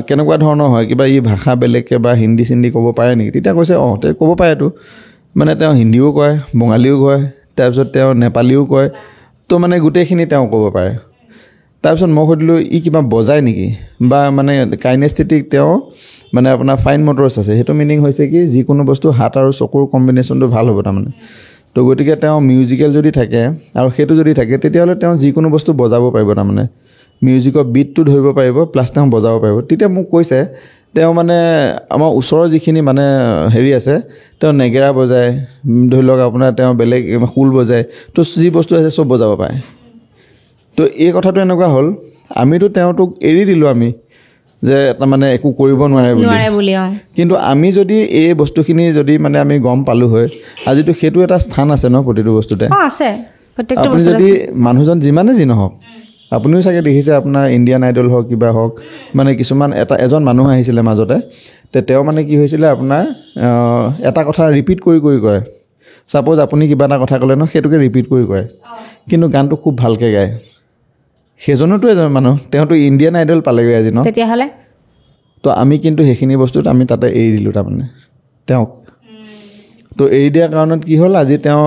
Speaker 2: কেনেকুৱা ধৰণৰ হয় কিবা ই ভাষা বেলেগকৈ বা হিন্দী চিন্দি ক'ব পাৰে নেকি তেতিয়া কৈছে তেওঁ ক'ব পাৰেতো মানে তেওঁ হিন্দীও কয় বঙালীও কয় তাৰপিছত তেওঁ নেপালীও কয় তো মানে গোটেইখিনি তেওঁ ক'ব পাৰে তাৰপিছত মই সুধিলোঁ ই কিবা বজায় নেকি বা মানে কাইনেস্থেটিক তেওঁ মানে আপোনাৰ ফাইন মটৰছ আছে সেইটো মিনিং হৈছে কি যিকোনো বস্তু হাত আৰু চকুৰ কম্বিনেশ্যনটো ভাল হ'ব তাৰমানে তো গতিকে তেওঁ মিউজিকেল যদি থাকে আৰু সেইটো যদি থাকে তেতিয়াহ'লে তেওঁ যিকোনো বস্তু বজাব পাৰিব তাৰমানে মিউজিকৰ বিটটো ধৰিব পাৰিব প্লাছ তেওঁ বজাব পাৰিব তেতিয়া মোক কৈছে তেওঁ মানে আমাৰ ওচৰৰ যিখিনি মানে হেৰি আছে তেওঁ নেগেৰা বজায় ধৰি লওক আপোনাৰ তেওঁ বেলেগ খোল বজায় তো যি বস্তু আছে চব বজাব পাৰে তো এই কথাটো এনেকুৱা হ'ল আমিতো তেওঁটোক এৰি দিলোঁ আমি যে তাৰমানে একো কৰিব নোৱাৰে বুলি কিন্তু আমি যদি এই বস্তুখিনি যদি মানে আমি গম পালোঁ হয় আজিতো সেইটো এটা স্থান আছে ন প্ৰতিটো বস্তুতে আপুনি যদি মানুহজন যিমানে যি নহওক আপুনিও চাগে দেখিছে আপোনাৰ ইণ্ডিয়ান আইডল হওক কিবা হওক মানে কিছুমান এজন মানুহ আহিছিলে মাজতে তেওঁ মানে কি হৈছিলে আপোনাৰ এটা কথা ৰিপিট কৰি কয় ছাপ'জ আপুনি কিবা এটা কথা ক'লে ন সেইটোকে ৰিপিট কৰি কয় কিন্তু গানটো খুব ভালকৈ গায় সেইজনোতো এজন মানুহ তেওঁতো ইণ্ডিয়ান আইডল পালেগৈ আজি ন
Speaker 1: তেতিয়াহ'লে
Speaker 2: তো আমি কিন্তু সেইখিনি বস্তুত আমি তাতে এৰি দিলোঁ তাৰমানে তেওঁক তো এৰি দিয়াৰ কাৰণত কি হ'ল আজি তেওঁ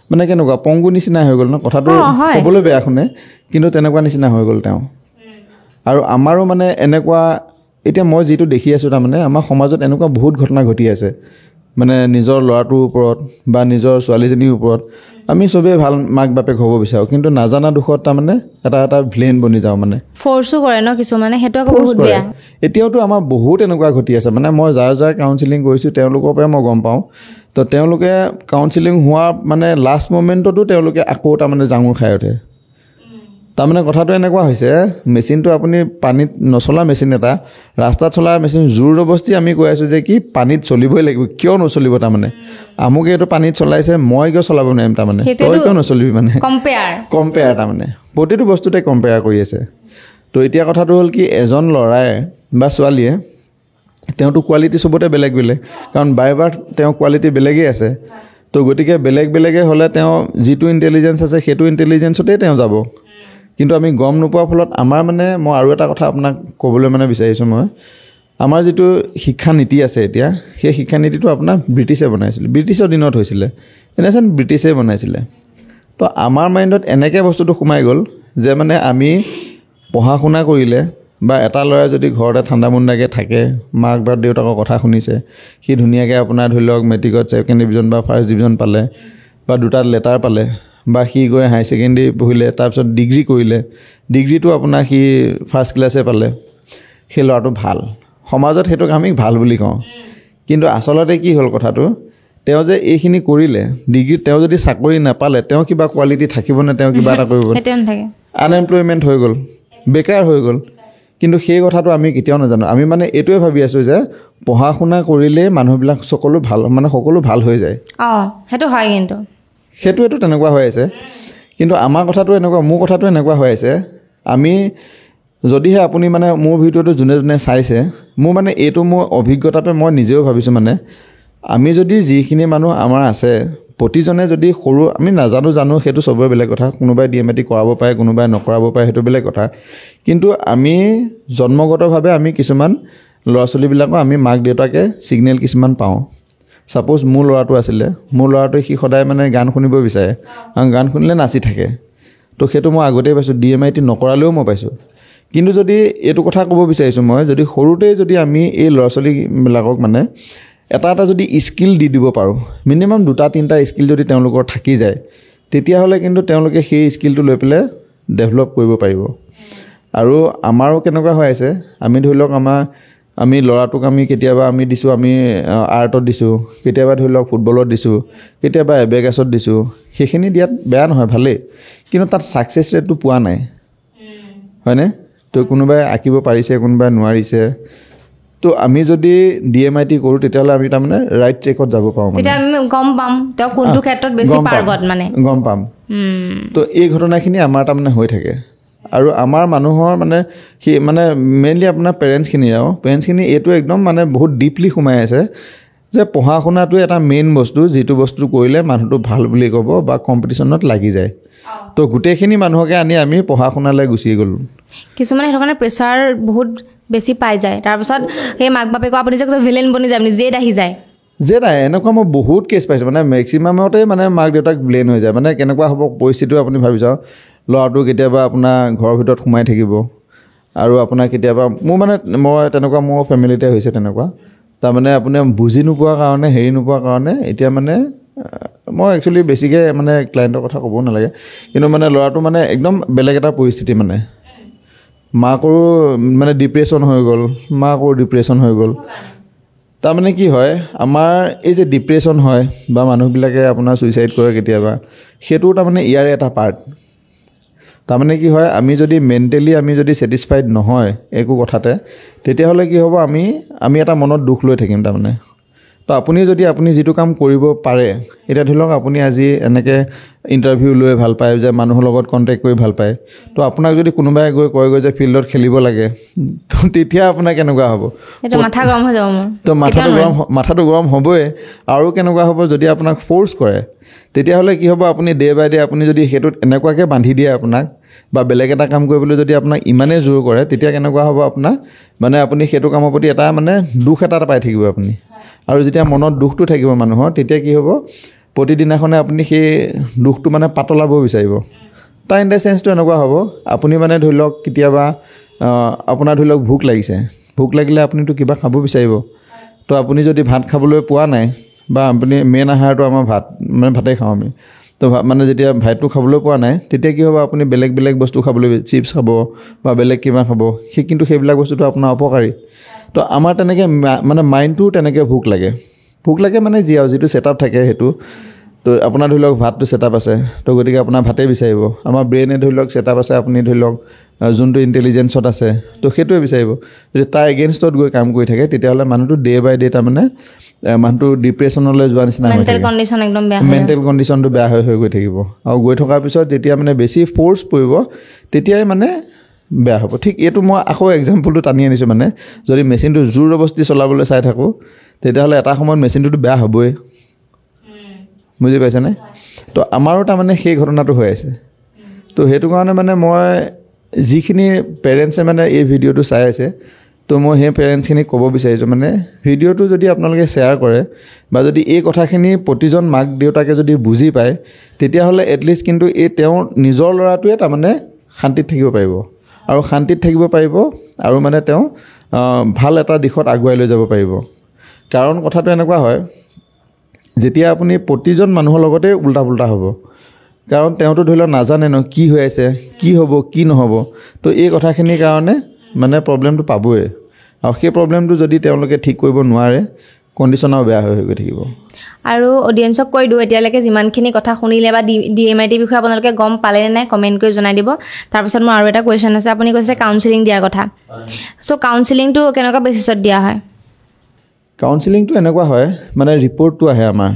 Speaker 2: মানে কেনেকুৱা পংগু নিচিনা হৈ গ'ল ন কথাটো ক'বলৈ বেয়া শুনে কিন্তু তেনেকুৱা নিচিনা হৈ গ'ল তেওঁ আৰু আমাৰো মানে এনেকুৱা এতিয়া মই যিটো দেখি আছোঁ তাৰমানে আমাৰ সমাজত এনেকুৱা বহুত ঘটনা ঘটি আছে মানে নিজৰ ল'ৰাটোৰ ওপৰত বা নিজৰ ছোৱালীজনীৰ ওপৰত আমি চবেই ভাল মাক বাপেক হ'ব বিচাৰোঁ কিন্তু নাজানা দুখত তাৰমানে এটা ভিলেইন বনি যাওঁ মানে
Speaker 1: ফ'ৰ্চো কৰে ন কিছুমানে সেইটো আকৌ বহুত বেয়া
Speaker 2: এতিয়াওতো আমাৰ বহুত এনেকুৱা ঘটি আছে মানে মই যাৰ কাউন্সেলিং কৰিছোঁ তেওঁলোকৰ পৰাই মই গম পাওঁ তো তেওঁলোকে কাউন্সেলিং হোৱাৰ মানে লাষ্ট মমেণ্টতো তেওঁলোকে আকৌ তাৰমানে জাঙুৰ খাই উঠে তাৰমানে কথাটো এনেকুৱা হৈছে মেচিনটো আপুনি পানীত নচলা মেচিন এটা ৰাস্তাত চলা মেচিন জোৰ জবস্তি আমি কৈ আছোঁ যে কি পানীত চলিবই লাগিব কিয় নচলিব তাৰমানে আমুকে এইটো পানীত চলাইছে মই কিয় চলাব নোৱাৰিম তাৰমানে তই কিয় নচলিবি মানে কম্পেয়াৰ তাৰমানে প্ৰতিটো বস্তুতে কম্পেয়াৰ কৰি আছে তো এতিয়া কথাটো হ'ল কি এজন ল'ৰাই বা ছোৱালীয়ে তেওঁতো কোৱালিটি চবতে বেলেগ বেলেগ, কাৰণ বাই বাৰ্থ তেওঁ কোৱালিটি বেলেগেই আছে। তো গতিকে বেলেগে হ'লে তেওঁ যিটো ইণ্টেলিজেঞ্চ আছে সেইটো ইণ্টেলিজেঞ্চতেই তেওঁ যাব। কিন্তু আমি গম নোপোৱাৰ ফলত আমাৰ মানে মই আৰু এটা কথা আপোনাক ক'বলৈ মানে বিচাৰিছোঁ, মই আমাৰ যিটো শিক্ষানীতি আছে এতিয়া, সেই শিক্ষানীতিটো আপোনাৰ ব্ৰিটিছে বনাইছিলে, ব্ৰিটিছৰ দিনত হৈছিলে, এনেচেন ব্ৰিটিছে বনাইছিলে। তো আমাৰ মাইণ্ডত এনেকৈ বস্তুটো সোমাই গ'ল যে মানে আমি পঢ়া শুনা কৰিলে বা এটা ল'ৰাই যদি ঘৰতে ঠাণ্ডা মুণ্ডাকৈ থাকে, মাক বা দেউতাকৰ কথা শুনিছে, সি ধুনীয়াকৈ আপোনাৰ ধৰি লওক মেট্ৰিকত ছেকেণ্ড ডিভিজন বা ফাৰ্ষ্ট ডিভিজন পালে বা দুটা লেটাৰ পালে, বা সি গৈ হাই ছেকেণ্ডেৰী পঢ়িলে, তাৰপিছত ডিগ্ৰী কৰিলে, ডিগ্ৰীটো আপোনাৰ সি ফাৰ্ষ্ট ক্লাছে পালে, সেই ল'ৰাটো ভাল, সমাজত সেইটোক আমি ভাল বুলি কওঁ। কিন্তু আচলতে কি হ'ল কথাটো, তেওঁ যে এইখিনি কৰিলে, ডিগ্ৰী তেওঁ যদি চাকৰি নাপালে, তেওঁ কিবা কোৱালিটি থাকিবনে, তেওঁ কিবা এটা কৰিব, আনএমপ্লয়মেণ্ট হৈ গ'ল, বেকাৰ হৈ গ'ল। কিন্তু সেই কথাটো আমি কেতিয়াও নাজানো। আমি মানে এইটোৱে ভাবি আছোঁ যে পঢ়া শুনা কৰিলেই মানুহবিলাক সকলো ভাল হৈ যায়।
Speaker 1: সেইটো হয়, কিন্তু
Speaker 2: সেইটোৱেতো তেনেকুৱা হৈ আছে। কিন্তু আমাৰ কথাটো এনেকুৱা, মোৰ কথাটো এনেকুৱা হৈ আছে, আমি যদিহে আপুনি মানে মোৰ ভিডিঅ'টো যোনে যোনে চাইছে, মোৰ মানে এইটো মোৰ অভিজ্ঞতাতে মই নিজেও ভাবিছোঁ, মানে আমি যদি যিখিনি মানুহ আমাৰ আছে, প্ৰতিজনে যদি সৰু, আমি জানো সেইটো চবৰে বেলেগ কথা, কোনোবাই DMAT কৰাব পাৰে, কোনোবাই নকৰাব পাৰে, সেইটো বেলেগ কথা। কিন্তু আমি জন্মগতভাৱে আমি কিছুমান ল'ৰা ছোৱালীবিলাকক আমি মাক দেউতাকে ছিগনেল কিছুমান পাওঁ। ছাপ'জ মোৰ ল'ৰাটো আছিলে, মোৰ ল'ৰাটোৱে সি সদায় মানে গান শুনিব বিচাৰে, আৰু গান শুনিলে নাচি থাকে। তো সেইটো মই আগতেই পাইছোঁ, DMAT নকৰালেও মই পাইছোঁ। কিন্তু যদি এইটো কথা ক'ব বিচাৰিছোঁ মই, যদি সৰুতেই যদি আমি এই ল'ৰা ছোৱালীবিলাকক মানে এটা যদি স্কিল দি দিব পাৰোঁ, মিনিমাম 2-3টা স্কিল যদি তেওঁলোকৰ থাকি যায়, তেতিয়াহ'লে কিন্তু তেওঁলোকে সেই স্কিলটো লৈ পেলাই ডেভেলপ কৰিব পাৰিব। আৰু আমাৰো কেনেকুৱা হৈ আছে, আমি ধৰি লওক আমি ল'ৰাটোক আমি কেতিয়াবা আমি দিছোঁ, আমি আৰ্টত দিছোঁ, কেতিয়াবা ধৰি লওক ফুটবলত দিছোঁ, কেতিয়াবা এবেকাছত দিছোঁ, সেইখিনি দিয়াত বেয়া নহয়, ভালেই। কিন্তু তাত ছাকচেছ ৰেটটো পোৱা নাই, হয়নে? তো কোনোবাই আঁকিব পাৰিছে, কোনোবাই নোৱাৰিছে। তো আমি যদি DMAT কৰোঁ, তেতিয়াহ'লে আমি তাৰমানে ৰাইট ট্ৰেকত যাব পাৰোঁ,
Speaker 1: তেতিয়া আমি গম পাম তেওঁ কোনটো ক্ষেত্ৰত বেছি পাৰ্গত, মানে
Speaker 2: গম পাম। তো এই ঘটনাখিনি আমাৰ তাৰমানে হৈ থাকে। আৰু আমাৰ মানুহৰ মানে মেইনলি আপোনাৰ পেৰেণ্টছখিনি এইটো একদম মানে বহুত ডিপলি সোমাই আছে যে পঢ়া শুনাটোৱে এটা মেইন বস্তু, যিটো বস্তু কৰিলে মানুহটো ভাল বুলি ক'ব বা কম্পিটিশ্যনত লাগি যায়। তো গোটেইখিনি মানুহকে আমি পঢ়া শুনালৈ গুচি গ'লোঁ।
Speaker 1: কিছুমানে সেইটো কাৰণে প্ৰেছাৰ বহুত বেছি পাই যায়, তাৰপিছত সেই মাক বাপেকক আপুনি যে ভিলেন বনি যায়, জেদ আহি যায়।
Speaker 2: এনেকুৱা মই বহুত কেছ পাইছোঁ, মানে মেক্সিমামতে মানে মাক দেউতাক ব্লেম হৈ যায়। মানে কেনেকুৱা হ'ব পৰিস্থিতিটো আপুনি ভাবি চাওক, ল'ৰাটো কেতিয়াবা আপোনাৰ ঘৰৰ ভিতৰত সোমাই থাকিব, আৰু আপোনাৰ কেতিয়াবা মই তেনেকুৱা মোৰ ফেমিলিতে হৈছে তেনেকুৱা। তাৰমানে আপুনি বুজি নোপোৱাৰ কাৰণে, নোপোৱাৰ কাৰণে, এতিয়া মানে মই একচুৱেলি বেছিকৈ মানে ক্লায়েণ্টৰ কথা ক'বও নালাগে, কিন্তু মানে ল'ৰাটো মানে একদম বেলেগ এটা পৰিস্থিতি, মানে মাকৰো মানে ডিপ্ৰেশ্যন হৈ গ'ল, তাৰমানে কি হয়, আমাৰ এই যে ডিপ্ৰেশ্যন হয় বা মানুহবিলাকে আপোনাৰ ছুইচাইড কৰে কেতিয়াবা, সেইটো তাৰমানে ইয়াৰে এটা পাৰ্ট। তাৰমানে কি হয়, আমি যদি মেণ্টেলি আমি যদি ছেটিছফাইড নহয় একো কথাতে, তেতিয়াহ'লে কি হ'ব, আমি এটা মনত দুখ লৈ থাকিম তাৰমানে। তো আপুনি যিটো কাম কৰিব পাৰে, এতিয়া ধৰি লওক আপুনি আজি এনেকৈ ইণ্টাৰভিউ লৈ ভাল পায়, যে মানুহৰ লগত কণ্টেক্ট কৰি ভাল পায়, তো আপোনাক যদি কোনোবাই কয় যে ফিল্ডত খেলিব লাগে, তো তেতিয়া আপোনাৰ কেনেকুৱা হ'ব?
Speaker 1: মাথা গৰম হৈ যাব মোৰ।
Speaker 2: তো মাথাটো গৰম হ'বই। আৰু কেনেকুৱা হ'ব যদি আপোনাক ফ'ৰ্চ কৰে, তেতিয়াহ'লে কি হ'ব, আপুনি ডে বাই ডে আপুনি যদি সেইটোত এনেকুৱাকৈ বান্ধি দিয়ে আপোনাক, বা বেলেগ এটা কাম কৰিবলৈ যদি আপোনাক ইমানেই জোৰ কৰে, তেতিয়া কেনেকুৱা হ'ব আপোনাৰ, মানে আপুনি সেইটো কামৰ প্ৰতি এটা মানে দুখ এটা পাই থাকিব আপুনি। আৰু যেতিয়া মনত দুখটো থাকিব মানুহৰ, তেতিয়া কি হ'ব, প্ৰতিদিনাখনে আপুনি সেই দুখটো মানে পাতলাব বিচাৰিব। তাৰ ইন দ্য চেন্সটো এনেকুৱা হ'ব, আপুনি মানে ধৰি লওক কেতিয়াবা আপোনাৰ ধৰি লওক ভোক লাগিলে আপুনিতো কিবা খাব বিচাৰিব। তো আপুনি যদি ভাত খাবলৈ পোৱা নাই, বা আপুনি মেইন আহাৰটো আমাৰ ভাতেই খাওঁ আমি, তো মানে যেতিয়া ভাতটো খাবলৈ পোৱা নাই, তেতিয়া কি হ'ব, আপুনি বেলেগ বস্তু খাবলৈ, চিপছ খাব বা বেলেগ কিবা খাব, কিন্তু সেইবিলাক বস্তুটো আপোনাৰ অপকাৰী। তো আমাৰ তেনেকৈ মানে মাইণ্ডটো তেনেকৈ ভোক লাগে মানে যিটো ছেটআপ থাকে সেইটো। তো আপোনাৰ ধৰি লওক ভাতটো ছেটআপ আছে, তো গতিকে আপোনাৰ ভাতেই বিচাৰিব। আমাৰ ব্ৰেইনে ধৰি লওক ছেটআপ আছে, আপুনি ধৰি লওক যোনটো ইণ্টেলিজেঞ্চত আছে, তো সেইটোৱে বিচাৰিব। যদি তাৰ এগেইনষ্টত গৈ কাম কৰি থাকে, তেতিয়াহ'লে মানুহটো ডে বাই ডে তাৰমানে মানুহটো ডিপ্ৰেশ্যনলৈ যোৱা নিচিনা হৈ থাকে, মেণ্টেল কণ্ডিশ্যনটো বেয়া হৈ গৈ থাকিব। আৰু গৈ থকাৰ পিছত যেতিয়া মানে বেছি ফ'ৰ্চ পৰিব, তেতিয়াই মানে বেয়া হ'ব। ঠিক এইটো মই আকৌ এক্সাম্পলটো টানি আনিছোঁ মানে যদি মেচিনটো জোৰ জবস্তি চলাবলৈ চাই থাকোঁ তেতিয়াহ'লে এটা সময়ত মেচিনটোতো বেয়া হ'বই, বুজি পাইছেনে? তো আমাৰো তাৰমানে সেই ঘটনাটো হৈ আছে। তো সেইটো কাৰণে মানে মই যিখিনি পেৰেণ্টছে মানে এই ভিডিঅ'টো চাই আছে তো মই সেই পেৰেণ্টছখিনিক ক'ব বিচাৰিছোঁ মানে ভিডিঅ'টো যদি আপোনালোকে শ্বেয়াৰ কৰে বা যদি এই কথাখিনি প্ৰতিজন মাক দেউতাকে যদি বুজি পায় তেতিয়াহ'লে এটলিষ্ট কিন্তু এই তেওঁৰ নিজৰ ল'ৰাটোৱে তাৰমানে শান্তিত থাকিব পাৰিব আৰু শান্তিত থাকিব পাৰিব আৰু মানে তেওঁ ভাল এটা দিশত আগুৱাই লৈ যাব পাৰিব। কাৰণ কথাটো এনেকুৱা হয় যেতিয়া আপুনি প্ৰতিজন মানুহৰ লগতে উল্টা পুল্টা হ'ব, কাৰণ তেওঁতো ধৰি লওক নাজানে ন কি হৈ আছে, কি হ'ব কি নহ'ব। তো এই কথাখিনিৰ কাৰণে মানে প্ৰব্লেমটো পাবই আৰু সেই প্ৰব্লেমটো যদি তেওঁলোকে ঠিক কৰিব নোৱাৰে কণ্ডিশ্যন আৰু বেয়া হৈ গৈ থাকিব।
Speaker 1: আৰু অডিয়েঞ্চক কৈ দিওঁ এতিয়ালৈকে যিমানখিনি কথা শুনিলে বা DMIT বিষয়ে আপোনালোকে গম পালে নে নাই কমেণ্ট কৰি জনাই দিব। তাৰপিছত মোৰ আৰু এটা কুৱেশ্যন আছে, আপুনি কৈছে কাউন্সেলিং দিয়াৰ কথা। চ' কাউন্সেলিংটো কেনেকুৱা বেচিছত দিয়া হয়?
Speaker 2: কাউন্সেলিংটো এনেকুৱা হয় মানে ৰিপৰ্টটো আহে আমাৰ,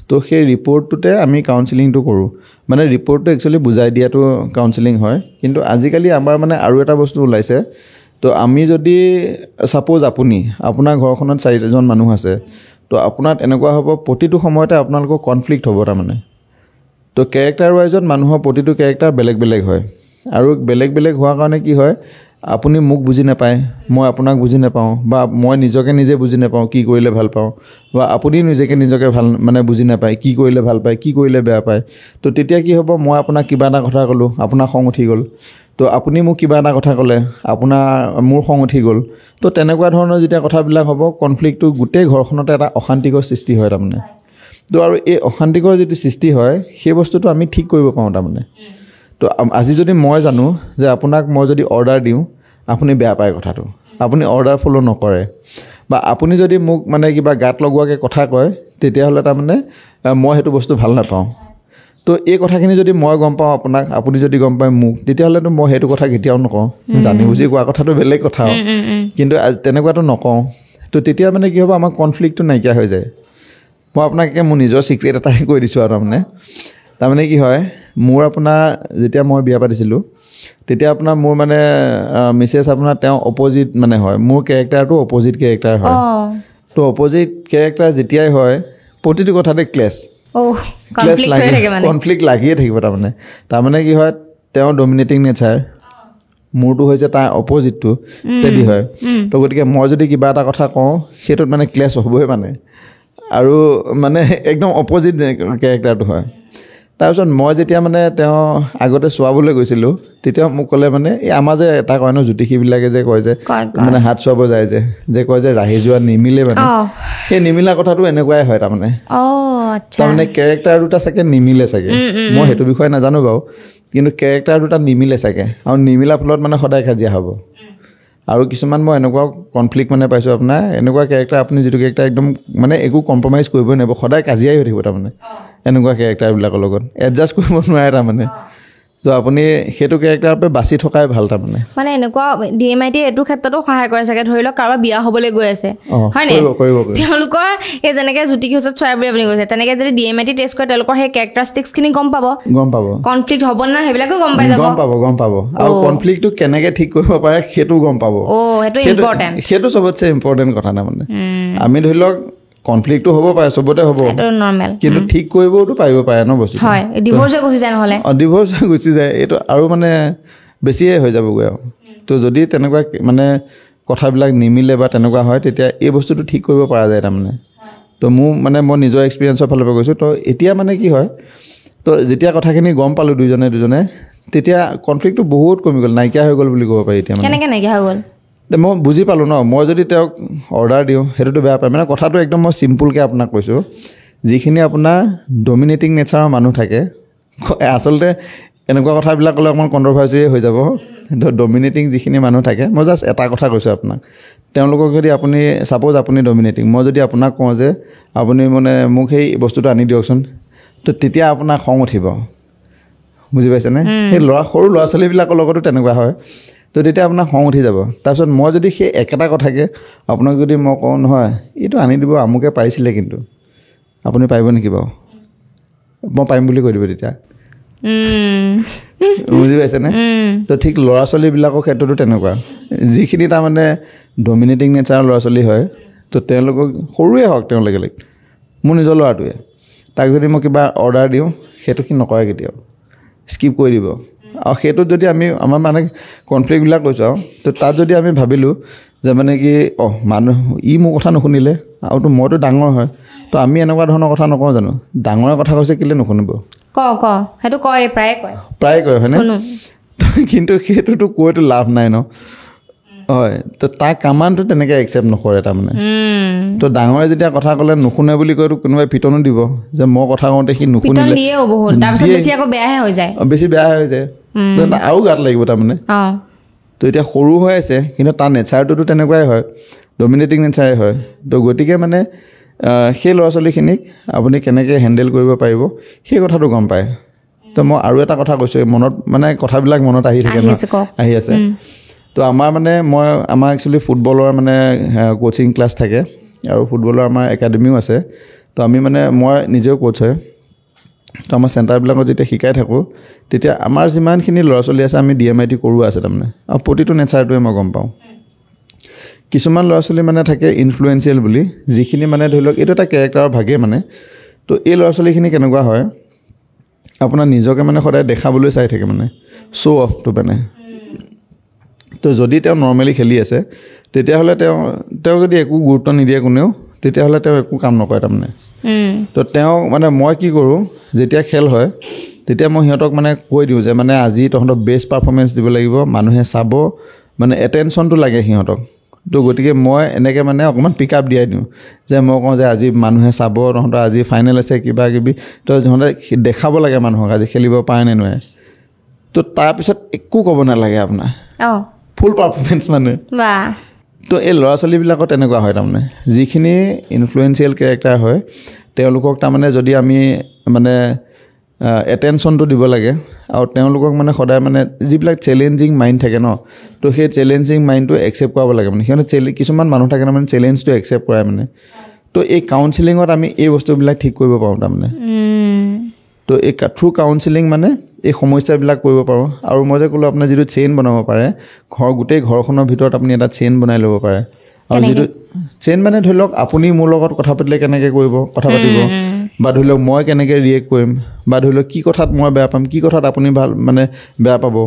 Speaker 2: তো সেই ৰিপৰ্টটোতে আমি কাউন্সেলিংটো কৰোঁ। মানে ৰিপৰ্টটো একচুৱেলি বুজাই দিয়াটো কাউন্সেলিং হয়। কিন্তু আজিকালি আমাৰ মানে আৰু এটা বস্তু ওলাইছে, তো আমি যদি ছাপ'জ আপোনাৰ ঘৰখনত 4জন মানুহ আছে, তো আপোনাৰ এনেকুৱা হ'ব প্ৰতিটো সময়তে আপোনালোকৰ কনফ্লিক্ট হ'ব তাৰমানে। তো কেৰেক্টাৰ ৱাইজত মানুহৰ প্ৰতিটো কেৰেক্টাৰ বেলেগ বেলেগ হয় আৰু বেলেগ বেলেগ হোৱাৰ কাৰণে কি হয় আপুনি মোক বুজি নাপায়, মই আপোনাক বুজি নাপাওঁ বা মই নিজকে নিজে বুজি নাপাওঁ কি কৰিলে ভাল পাওঁ বা আপুনি নিজকে ভাল মানে বুজি নাপায় কি কৰিলে ভাল পায় কি কৰিলে বেয়া পায়। তো তেতিয়া কি হ'ব মই আপোনাক কিবা এটা কথা ক'লোঁ আপোনাৰ খং উঠি গ'ল, তো আপুনি মোক কিবা এটা কথা ক'লে মোৰ খং উঠি গ'ল। তো তেনেকুৱা ধৰণৰ যেতিয়া কথাবিলাক হ'ব কনফ্লিক্টটো গোটেই ঘৰখনতে এটা অশান্তিকৰ সৃষ্টি হয় তাৰমানে। তো আৰু এই অশান্তিকৰ যিটো সৃষ্টি হয় সেই বস্তুটো আমি ঠিক কৰিব পাৰোঁ তাৰমানে। তো আজি যদি মই জানো যে আপোনাক মই যদি অৰ্ডাৰ দিওঁ আপুনি বেয়া পায় কথাটো, আপুনি অৰ্ডাৰ ফ'ল' নকৰে বা আপুনি যদি মোক মানে কিবা গাত লগোৱাকৈ কথা কয় তেতিয়াহ'লে তাৰমানে মই সেইটো বস্তু ভাল নাপাওঁ। তো এই কথাখিনি যদি মই গম পাওঁ আপোনাক, আপুনি যদি গম পায় মোক, তেতিয়াহ'লেতো মই সেইটো কথা কেতিয়াও নকওঁ। জানি বুজি কোৱা কথাটো বেলেগ কথা, কিন্তু তেনেকুৱাটো নকওঁ। তো তেতিয়া মানে কি হ'ব আমাৰ কনফ্লিক্টটো নাইকিয়া হৈ যায়। মই আপোনাক মোৰ নিজৰ ছিক্ৰেট এটাই কৈ দিছোঁ আৰু তাৰমানে কি হয় মোৰ আপোনাৰ যেতিয়া মই বিয়া পাতিছিলোঁ তেতিয়া আপোনাৰ মোৰ মানে মিছেছ আপোনাৰ তেওঁ অপ'জিট মানে হয়, মোৰ কেৰেক্টাৰটো অপ'জিট কেৰেক্টাৰ হয়। তো অপ'জিট কেৰেক্টাৰ যেতিয়াই হয় প্ৰতিটো কথাতে কনফ্লিক্ট লাগিয়ে থাকিব তাৰমানে কি হয় তেওঁ ডমিনেটিং নেচাৰ, মোৰটো হৈছে তাৰ অপ'জিটটো ষ্টেডি হয়। তো গতিকে মই যদি কিবা এটা কথা কওঁ সেইটোত মানে ক্লেছ হ'বই মানে আৰু মানে একদম অপ'জিট কেৰেক্টাৰটো হয়। তাৰপিছত মই যেতিয়া মানে তেওঁ আগতে চোৱাবলৈ গৈছিলোঁ তেতিয়া মোক ক'লে মানে এই আমাৰ যে এটা কয় ন জ্যোতিষীবিলাকে যে কয় যে মানে হাত চুৱাব যায় যে কয় যে ৰাহি যোৱা নিমিলে মানে, সেই নিমিলা কথাটো এনেকুৱাই হয় তাৰমানে। তাৰমানে কেৰেক্টাৰ দুটা চাগে নিমিলে চাগে, মই সেইটো বিষয়ে নাজানো বাৰু, কিন্তু কেৰেক্টাৰ দুটা নিমিলে চাগে আৰু নিমিলা ফলত মানে সদায় কাজিয়া হ'ব। আৰু কিছুমান মই এনেকুৱা কনফ্লিক্ট মানে পাইছোঁ আপোনাৰ এনেকুৱা কেৰেক্টাৰ আপুনি যিটো কেৰেক্টাৰ একদম মানে একো কম্প্ৰমাইজ কৰিবই নোৱাৰিব, সদায় কাজিয়াই হৈ থাকিব তাৰমানে এনেকুৱা কেৰেক্টাৰবিলাকৰ লগত এডজাষ্ট কৰিব নোৱাৰে তাৰমানে। তো আপুনি সেইটো কেৰেক্টাৰৰ পৰা বাচি থকাই ভাল তাৰমানে।
Speaker 1: মানে এনেকুৱা DMIT এইটো ক্ষেত্ৰতো সহায় কৰে চাগে, ধৰি লওক কাৰোবাৰ বিয়া হ'বলৈ গৈ আছে হয়নে, তেওঁলোকৰ এই যেনেকৈ জ্যোতিষী ওচৰত চোৱা বুলি আপুনি কৈছে তেনেকৈ যদি DMIT টেষ্ট কৰে তেওঁলোকৰ সেই কেৰেক্টাৰিষ্টিক্সখিনি গম পাব, কনফ্লিক্ট হ'ব নে সেইবিলাকো গম পাব
Speaker 2: আৰু কনফ্লিক্টটো কেনেকৈ ঠিক কৰিব পাৰে সেইটো গম পাব। সেইটো চবতছে ইম্পৰ্টেণ্ট কথা তাৰমানে। আমি ধৰি লওক কনফ্লিক্টটো হ'ব পাৰে চবতে হ'ব, কিন্তু ঠিক কৰিবওতো পাৰিব পাৰে ন বস্তু।
Speaker 1: ডিভ'ৰ্চ গুচি যায় নহ'লে,
Speaker 2: ডিভ'ৰ্চ গুচি যায় এইটো আৰু মানে বেছিয়ে হৈ যাবগৈ আৰু। তো যদি তেনেকুৱা মানে কথাবিলাক নিমিলে বা তেনেকুৱা হয় তেতিয়া এই বস্তুটো ঠিক কৰিব পৰা যায় তাৰমানে। তো মই নিজৰ এক্সপিৰিয়েঞ্চৰ ফালৰ পৰা কৈছোঁ। তো এতিয়া মানে কি হয়, তো যেতিয়া কথাখিনি গম পালোঁ দুজনে তেতিয়া কনফ্লিক্টটো বহুত কমি গ'ল, নাইকিয়া হৈ গ'ল বুলি ক'ব পাৰি। এতিয়া
Speaker 1: কেনেকৈ নাইকিয়া হৈ গ'ল?
Speaker 2: মই বুজি পালোঁ ন, মই যদি তেওঁক অৰ্ডাৰ দিওঁ সেইটোতো বেয়া পায় মানে। কথাটো একদম মই চিম্পুলকৈ আপোনাক কৈছোঁ, যিখিনি আপোনাৰ ডমিনেটিং নেচাৰৰ মানুহ থাকে, আচলতে এনেকুৱা কথাবিলাক ক'লে অকণমান কণ্ট্ৰভাৰ্চিয়ে হৈ যাব। ডমিনেটিং যিখিনি মানুহ থাকে, মই জাষ্ট এটা কথা কৈছোঁ আপোনাক, তেওঁলোকক যদি আপুনি ছাপ'জ আপুনি ডমিনেটিং, মই যদি আপোনাক কওঁ যে আপুনি মানে মোক সেই বস্তুটো আনি দিয়কচোন, তো তেতিয়া আপোনাৰ খং উঠিব, বুজি পাইছেনে? সেই সৰু ল'ৰা ছোৱালীবিলাকৰ লগতো তেনেকুৱা হয়। তো তেতিয়া আপোনাৰ খং উঠি যাব। তাৰপিছত মই যদি সেই একেটা কথাকে আপোনাক যদি মই কওঁ নহয় এইটো আনি দিব আমুকে পাৰিছিলে কিন্তু আপুনি পাৰিব নেকি বাৰু, মই পাৰিম বুলি কৈ দিব তেতিয়া। বুজি পাইছেনে তো ঠিক ল'ৰা ছোৱালীবিলাকৰ ক্ষেত্ৰতো তেনেকুৱা যিখিনি তাৰমানে ডমিনেটিং নেচাৰৰ ল'ৰা ছোৱালী হয় তো তেওঁলোকক সৰুৱে হওক তেওঁলোকে মোৰ নিজৰ ল'ৰাটোৱে তাক যদি মই কিবা অৰ্ডাৰ দিওঁ সেইটো সি নকৰে কেতিয়াও স্কিপ কৰি দিব আৰু সেইটোত যদি আমি আমাৰ মানে কনফ্লিক্টবিলাক কৈছোঁ আৰু তো তাত যদি আমি ভাবিলোঁ যে মানে কি মানুহ মোৰ কথা নুশুনিলে আৰু মইতো ডাঙৰ হয় তো আমি এনেকুৱা ধৰণৰ কথা নকওঁ জানো ডাঙৰে কথা কৈছে কেলৈ নুশুনিব
Speaker 1: সেইটো কয়
Speaker 2: প্ৰায় কয় হয়নে কিন্তু সেইটোতো কৈতো লাভ নাই ন হয় তো তাৰ কামানটো তেনেকৈ একচেপ্ট নকৰে তাৰমানে তো ডাঙৰে যেতিয়া কথা ক'লে নুশুনে বুলি কয়তো কোনোবাই পিটনো দিব যে মই কথা কওঁতে সি নুশুনিলে বেছি বেয়া হৈ যায় আৰু গাত লাগিব তাৰমানে তো এতিয়া সৰু হৈ আছে কিন্তু তাৰ নেচাৰটোতো তেনেকুৱাই হয় ডমিনেটিং নেচাৰে হয় তো গতিকে মানে সেই ল'ৰা ছোৱালীখিনিক আপুনি কেনেকৈ হেণ্ডেল কৰিব পাৰিব সেই কথাটো গম পায় তো মই আৰু এটা কথা কৈছোঁ মনত মানে কথাবিলাক মনত আহি থাকে আহি আছে তো আমাৰ মানে আমাৰ একচুৱেলি ফুটবলৰ মানে কোচিং ক্লাছ থাকে আৰু ফুটবলৰ আমাৰ একাডেমিও আছে তো আমি মানে মই নিজেও কোচ হয় তো আমাৰ চেণ্টাৰবিলাকত যেতিয়া শিকাই থাকোঁ তেতিয়া আমাৰ যিমানখিনি ল'ৰা ছোৱালী আছে আমি DMIT কৰোৱা আছে তাৰমানে আৰু প্ৰতিটো নেচাৰটোৱে মই গম পাওঁ কিছুমান ল'ৰা ছোৱালী মানে থাকে ইনফ্লুৱেঞ্চিয়েল বুলি যিখিনি মানে ধৰি লওক এইটো এটা কেৰেক্টাৰৰ ভাগেই মানে তো এই ল'ৰা ছোৱালীখিনি কেনেকুৱা হয় আপোনাৰ নিজকে মানে সদায় দেখাবলৈ চাই থাকে মানে শ্ব' অফটো মানে তো যদি তেওঁ নৰ্মেলি খেলি আছে তেতিয়াহ'লে তেওঁ যদি একো গুৰুত্ব নিদিয়ে কোনেও তেতিয়াহ'লে তেওঁ একো কাম নকৰে তাৰমানে তো তেওঁ মানে মই কি কৰোঁ যেতিয়া খেল হয় তেতিয়া মই সিহঁতক মানে কৈ দিওঁ যে মানে আজি তহঁতক বেষ্ট পাৰফৰ্মেঞ্চ দিব লাগিব মানুহে চাব মানে এটেনশ্যনটো লাগে সিহঁতক তো গতিকে মই এনেকৈ মানে অকণমান পিক আপ দিয়াই দিওঁ যে মই কওঁ যে আজি মানুহে চাব তহঁতৰ আজি ফাইনেল আছে কিবা কিবি তো সিহঁতে দেখাব লাগে মানুহক আজি খেলিব পাৰে নে নোৱাৰে তো তাৰপিছত একো ক'ব নালাগে আপোনাৰ ফুল পাৰফৰ্মেঞ্চ মানে তো এই ল'ৰা ছোৱালীবিলাকৰ তেনেকুৱা হয় তাৰমানে যিখিনি ইনফ্লুৱেঞ্চিয়েল কেৰেক্টাৰ হয় তেওঁলোকক তাৰমানে যদি আমি মানে এটেনশ্যনটো দিব লাগে আৰু তেওঁলোকক মানে সদায় মানে যিবিলাক চেলেঞ্জিং মাইণ্ড থাকে ন তো সেই চেলেঞ্জিং মাইণ্ডটো একচেপ্ট কৰাব লাগে মানে সিহঁতে কিছুমান মানুহ থাকে মানে চেলেঞ্জটো একচেপ্ট কৰাই মানে তো এই কাউন্সিলিঙত আমি এই বস্তুবিলাক ঠিক কৰিব পাৰোঁ তাৰমানে তো এই থ্ৰু কাউন্সিলিং মানে এই সমস্যাবিলাক কৰিব পাৰোঁ আৰু মই যে ক'লোঁ আপোনাৰ যিটো চেইন বনাব পাৰে গোটেই ঘৰখনৰ ভিতৰত আপুনি এটা চেইন বনাই ল'ব পাৰে আৰু যিটো চেইন মানে ধৰি লওক আপুনি মোৰ লগত কথা পাতিলে কেনেকৈ কথা পাতিব বা ধৰি লওক মই কেনেকৈ ৰিয়েক্ট কৰিম বা ধৰি লওক কি কথাত মই বেয়া পাম কি কথাত আপুনি ভাল মানে বেয়া পাব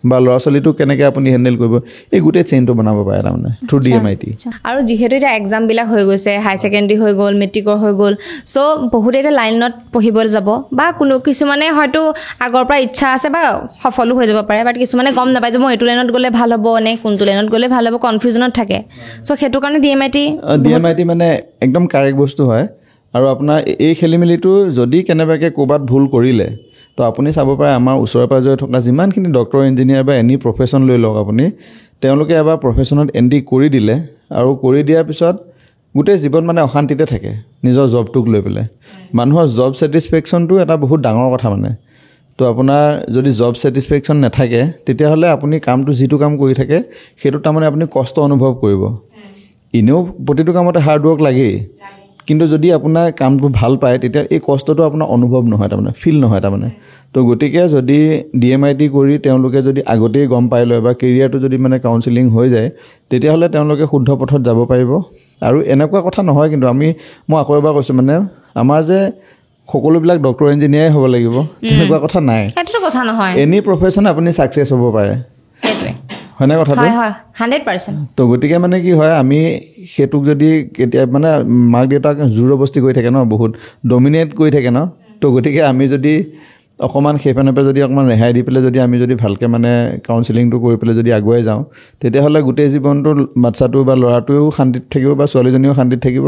Speaker 2: বা ল'ৰা ছোৱালীটো কেনেকৈ আপুনি হেণ্ডেল কৰিব এই গোটেই চেইনটো বনাব পাৰে তাৰমানে থ্ৰু DMIT
Speaker 1: আৰু যিহেতু এতিয়া এক্সামবিলাক হৈ গৈছে হাই ছেকেণ্ডেৰী হৈ গ'ল মেট্ৰিকৰ হৈ গ'ল চ' বহুতে এতিয়া লাইনত পঢ়িবলৈ যাব বা কিছুমানে হয়তো আগৰ পৰা ইচ্ছা আছে বা সফলো হৈ যাব পাৰে বাট কিছুমানে গম নাপায় যে মই এইটো লাইনত গ'লে ভাল হ'ব নে কোনটো লাইনত গ'লে ভাল হ'ব কনফিউজনত থাকে চ' সেইটো কাৰণে DMIT
Speaker 2: মানে একদম কাৰেক্ট বস্তু হয় আৰু আপোনাৰ এই খেলি মেলিটো যদি কেনেবাকৈ ক'ৰবাত ভুল কৰিলে তো আপুনি চাব পাৰে আমাৰ ওচৰে পাঁজৰে থকা যিমানখিনি ডক্টৰ ইঞ্জিনিয়াৰ বা এনি প্ৰফেশ্যন লৈ লওক আপুনি তেওঁলোকে এবাৰ প্ৰফেশ্যনত এণ্ট্ৰি কৰি দিলে আৰু কৰি দিয়াৰ পিছত গোটেই জীৱন মানে অশান্তিতে থাকে নিজৰ জবটোক লৈ পেলাই মানুহৰ জব ছেটিছফেকশ্যনটো এটা বহুত ডাঙৰ কথা মানে তো আপোনাৰ যদি জব ছেটিছফেকশ্যন নাথাকে তেতিয়াহ'লে আপুনি কামটো যিটো কাম কৰি থাকে সেইটো তাৰমানে আপুনি কষ্ট অনুভৱ কৰিব এনেও প্ৰতিটো কামতে হাৰ্ড ৱৰ্ক লাগেই কিন্তু যদি আপোনাৰ কামটো ভাল পায় তেতিয়া এই কষ্টটো আপোনাৰ অনুভৱ নহয় তাৰমানে ফিল নহয় তাৰমানে তো গতিকে যদি DMIT কৰি তেওঁলোকে যদি আগতেই গম পাই লয় বা কেৰিয়াৰটো যদি মানে কাউন্সিলিং হৈ যায় তেতিয়াহ'লে তেওঁলোকে শুদ্ধ পথত যাব পাৰিব আৰু এনেকুৱা কথা নহয় কিন্তু মই আকৌ এবাৰ কৈছোঁ মানে আমাৰ যে সকলোবিলাক ডক্টৰ ইঞ্জিনিয়াৰে হ'ব লাগিব তেনেকুৱা কথা নাই
Speaker 1: সেইটো কথা নহয়
Speaker 2: এনি প্ৰফেশ্যন আপুনি ছাকচেছ হ'ব পাৰে হয়নে কথাটো
Speaker 1: 100%
Speaker 2: তো গতিকে মানে কি হয় আমি সেইটোক যদি কেতিয়া মানে মাক দেউতাক জোৰবস্তি কৰি থাকে ন বহুত ডমিনেট কৰি থাকে ন তো গতিকে আমি যদি অকণমান সেইফালৰ পৰা যদি অকণমান ৰেহাই দি পেলাই যদি আমি যদি ভালকৈ মানে কাউন্সিলিংটো কৰি পেলাই যদি আগুৱাই যাওঁ তেতিয়াহ'লে গোটেই জীৱনটো বাচ্চাটো বা ল'ৰাটোৱেও শান্তিত থাকিব বা ছোৱালীজনীও শান্তিত থাকিব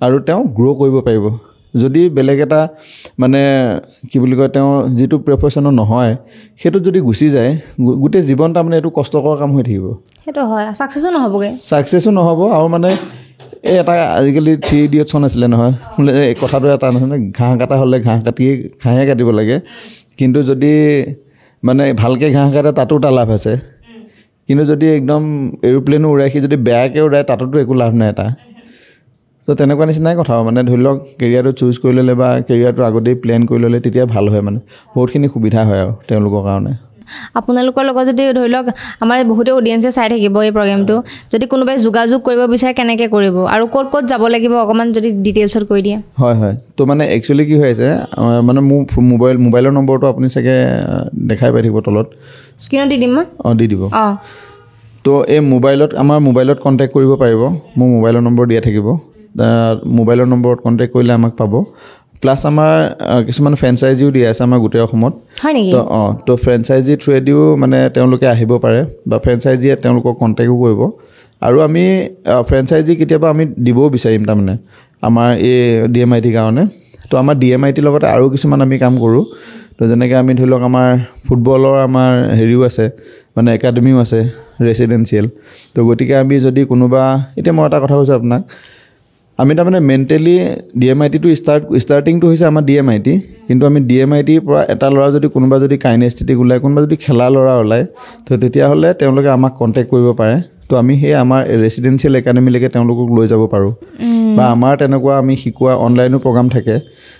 Speaker 2: আৰু তেওঁ গ্ৰ' কৰিব পাৰিব যদি বেলেগ এটা মানে কি বুলি কয় তেওঁ যিটো প্ৰফেশ্যনৰ নহয় সেইটো যদি গুচি যায় গোটেই জীৱন তাৰমানে এইটো কষ্টকৰ কাম হৈ থাকিব
Speaker 1: সেইটো হয় ছাকচেছো
Speaker 2: নহ'ব আৰু মানে এই এটা আজিকালি 3 Idiotsখন আছিলে নহয় এই কথাটো এটা নহয় ঘাঁহ কাটা হ'লে ঘাঁহে কাটিব লাগে কিন্তু যদি মানে ভালকৈ ঘাঁহ কাটে তাতো এটা লাভ আছে কিন্তু যদি একদম এৰোপ্লেনো উৰাই সি যদি বেয়াকৈ উৰাই তাতোতো একো লাভ নাই এটা তো তেনেকুৱা নিচিনাই কথা মানে ধৰি লওক কেৰিয়াৰটো চুজ কৰি ল'লে বা কেৰিয়াৰটো আগতেই প্লেন কৰি ল'লে তেতিয়া ভাল হয় মানে বহুতখিনি সুবিধা হয় আৰু তেওঁলোকৰ কাৰণে
Speaker 1: আপোনালোকৰ লগত যদি ধৰি লওক আমাৰ বহুতে অডিয়েঞ্চে চাই থাকিব এই প্ৰগ্ৰেমটো যদি কোনোবাই যোগাযোগ কৰিব বিচাৰে কেনেকৈ কৰিব আৰু ক'ত ক'ত যাব লাগিব অকণমান যদি ডিটেইলছত কৈ দিয়ে
Speaker 2: হয় হয় তো মানে একচুৱেলি কি হৈ আছে মানে মোৰ মোবাইলৰ নম্বৰটো আপুনি চাগে দেখাই পাই থাকিব তলত
Speaker 1: স্ক্ৰীণত দি দিম মই
Speaker 2: দি দিব
Speaker 1: অঁ
Speaker 2: তো এই আমাৰ মোবাইলত কণ্টেক্ট কৰিব পাৰিব মোৰ মোবাইলৰ নম্বৰ দিয়া থাকিব মোবাইলৰ নম্বৰত কণ্টেক্ট কৰিলে আমাক পাব প্লাছ আমাৰ কিছুমান ফ্ৰেঞ্চাইজিও দিয়া আছে আমাৰ গোটেই অসমত
Speaker 1: হয় নেকি
Speaker 2: তো ফ্ৰেঞ্চাইজি থ্ৰুৱেদিও মানে তেওঁলোকে আহিব পাৰে বা ফ্ৰেঞ্চাইজিয়ে তেওঁলোকক কণ্টেক্টো কৰিব আৰু আমি ফ্ৰেঞ্চাইজি কেতিয়াবা আমি দিবও বিচাৰিম তাৰমানে আমাৰ এই DMIT কাৰণে তো আমাৰ DMITৰ লগতে আৰু কিছুমান আমি কাম কৰোঁ তো যেনেকৈ আমি ধৰি লওক আমাৰ ফুটবলৰ আমাৰ হেৰিও আছে মানে একাডেমিও আছে ৰেচিডেঞ্চিয়েল তো গতিকে আমি যদি কোনোবা এতিয়া মই এটা কথা কৈছোঁ আপোনাক আমি তাৰমানে মেণ্টেলি DMITটো ষ্টাৰ্টিংটো হৈছে আমাৰ DMIT কিন্তু আমি DMITৰ পৰা এটা ল'ৰা যদি কোনোবা যদি কাইনেস্থেটিক ওলায় কোনোবা যদি খেলা ল'ৰা ওলায় তো তেতিয়াহ'লে তেওঁলোকে আমাক কণ্টেক্ট কৰিব পাৰে তো আমি সেই আমাৰ ৰেচিডেঞ্চিয়েল একাডেমিলৈকে তেওঁলোকক লৈ যাব পাৰোঁ বা আমাৰ তেনেকুৱা আমি শিকোৱা অনলাইনো প্ৰগ্ৰাম থাকে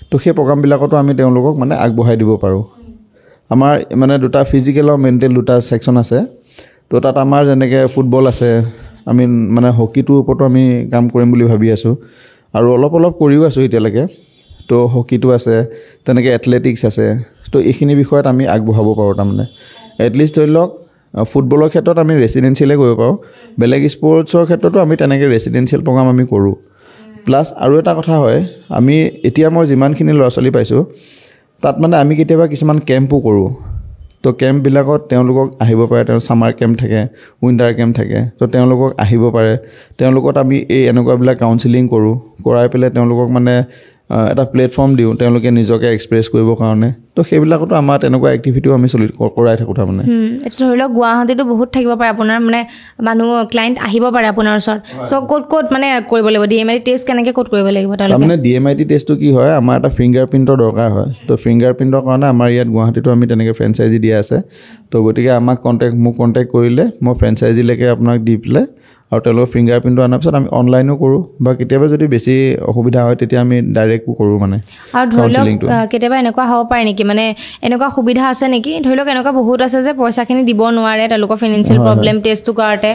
Speaker 2: তো সেই প্ৰগ্ৰামবিলাকতো আমি তেওঁলোকক মানে আগবঢ়াই দিব পাৰোঁ আমাৰ মানে দুটা ফিজিকেল আৰু মেণ্টেল দুটা ছেকশ্যন আছে তো তাত আমাৰ যেনেকৈ ফুটবল আছে আমি মানে হকীটোৰ ওপৰতো আমি কাম কৰিম বুলি ভাবি আছোঁ আৰু অলপ কৰিও আছোঁ এতিয়ালৈকে তো হকীটো আছে তেনেকৈ এথলেটিক্স আছে তো এইখিনি বিষয়ত আমি আগবঢ়াব পাৰোঁ তাৰমানে এটলিষ্ট ধৰি লওক ফুটবলৰ ক্ষেত্ৰত আমি ৰেচিডেঞ্চিয়েলে কৰিব পাৰোঁ বেলেগ স্পৰ্টছৰ ক্ষেত্ৰতো আমি তেনেকৈ ৰেচিডেঞ্চিয়েল প্ৰগ্ৰাম আমি কৰোঁ প্লাছ আৰু এটা কথা হয় আমি এতিয়া মই যিমানখিনি ল'ৰা ছোৱালী পাইছোঁ তাত মানে আমি কেতিয়াবা কিছুমান কেম্পো কৰোঁ তো কেম্পবিলাকত তেওঁলোকক আহিব পাৰে ছামাৰ কেম্প থাকে উইণ্টাৰ কেম্প থাকে তো তেওঁলোকক আহিব পাৰে তেওঁলোকত আমি এই এনেকুৱাবিলাক কাউন্সেলিং কৰোঁ কৰাই পেলাই তেওঁলোকক মানে এটা প্লেটফৰ্ম দিওঁ তেওঁলোকে নিজকে এক্সপ্ৰেছ কৰিবৰ কাৰণে তো সেইবিলাকতো আমাৰ তেনেকুৱা এক্টিভিটিও আমি কৰাই থাকোঁ তাৰমানে
Speaker 1: এইটো ধৰি লওক গুৱাহাটীতো বহুত থাকিব পাৰে আপোনাৰ মানে মানুহ ক্লাইণ্ট আহিব পাৰে আপোনাৰ ওচৰত চ' ক'ত মানে কৰিব লাগিব DMIT টেষ্ট কেনেকৈ ক'ত কৰিব লাগিব
Speaker 2: তাৰমানে DMIT টেষ্টটো কি হয় আমাৰ এটা ফিংগাৰ প্ৰিণ্টৰ দৰকাৰ হয় তো ফিংগাৰ প্ৰিণ্টৰ কাৰণে আমাৰ ইয়াত গুৱাহাটীতো আমি তেনেকৈ ফ্ৰেঞ্চাইজি দিয়া আছে তো গতিকে মোক কণ্টেক্ট কৰিলে মই ফ্ৰেঞ্চাইজিলৈকে আপোনাক দি পেলাই আৰু তেওঁলোকৰ ফিংগাৰ প্ৰিণ্টটো অনাৰ পিছত আমি অনলাইনো কৰোঁ বা কেতিয়াবা যদি বেছি অসুবিধা হয় তেতিয়া আমি ডাইৰেক্টো কৰোঁ মানে
Speaker 1: আৰু ধৰি লওক কেতিয়াবা এনেকুৱা হ'ব পাৰে নেকি মানে এনেকুৱা সুবিধা আছে নেকি ধৰি লওক এনেকুৱা বহুত আছে যে পইচাখিনি দিব নোৱাৰে তেওঁলোকৰ ফাইনেন্সিয়েল প্ৰব্লেম টেষ্টটো কৰাতে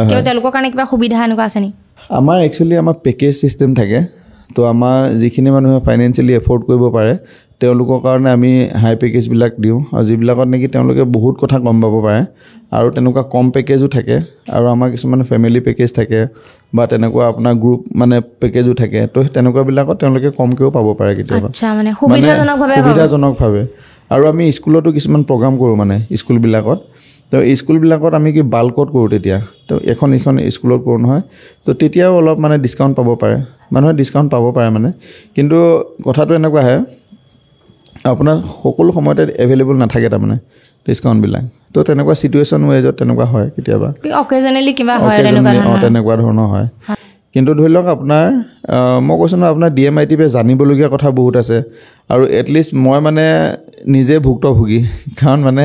Speaker 1: কিবা তেওঁলোকৰ কাৰণে কিবা সুবিধা এনেকুৱা আছে নেকি
Speaker 2: আমাৰ একচুৱেলি আমাৰ পেকেজ চিষ্টেম থাকে তো আমাৰ যিখিনি মানুহে ফাইনেন্সিয়েলি এফৰ্ড কৰিব পাৰে তেওঁলোকৰ কাৰণে আমি হাই পেকেজবিলাক দিওঁ আৰু যিবিলাকত নেকি তেওঁলোকে বহুত কথা গম পাব পাৰে আৰু তেনেকুৱা কম পেকেজো থাকে আৰু আমাৰ কিছুমান ফেমিলি পেকেজ থাকে বা তেনেকুৱা আপোনাৰ গ্ৰুপ মানে পেকেজো থাকে তো তেনেকুৱাবিলাকত তেওঁলোকে কমকৈও পাব পাৰে কেতিয়াবা
Speaker 1: মানে সুবিধাজনকভাৱে
Speaker 2: আৰু আমি স্কুলতো কিছুমান প্ৰগ্ৰাম কৰোঁ মানে স্কুলবিলাকত তো স্কুলবিলাকত আমি কি বাল্কত কৰোঁ তেতিয়া তো এখন স্কুলত কৰোঁ নহয় তো তেতিয়াও অলপ মানে ডিছকাউণ্ট পাব পাৰে মানুহে ডিছকাউণ্ট পাব পাৰে মানে কিন্তু কথাটো এনেকুৱা হয় আপোনাৰ সকলো সময়তে এভেইলেবল নাথাকে তাৰমানে ডিছকাউণ্টবিলাক তো তেনেকুৱা চিটুৱেশ্যন ৱেজত তেনেকুৱা হয় কেতিয়াবা
Speaker 1: অকেজনেলি কিবা হয়
Speaker 2: তেনেকুৱা ধৰণৰ হয় কিন্তু ধৰি লওক আপোনাৰ মই কৈছোঁ নহয় আপোনাৰ DMIT জানিবলগীয়া কথা বহুত আছে আৰু এটলিষ্ট মই মানে নিজে ভুক্তভোগী কাৰণ মানে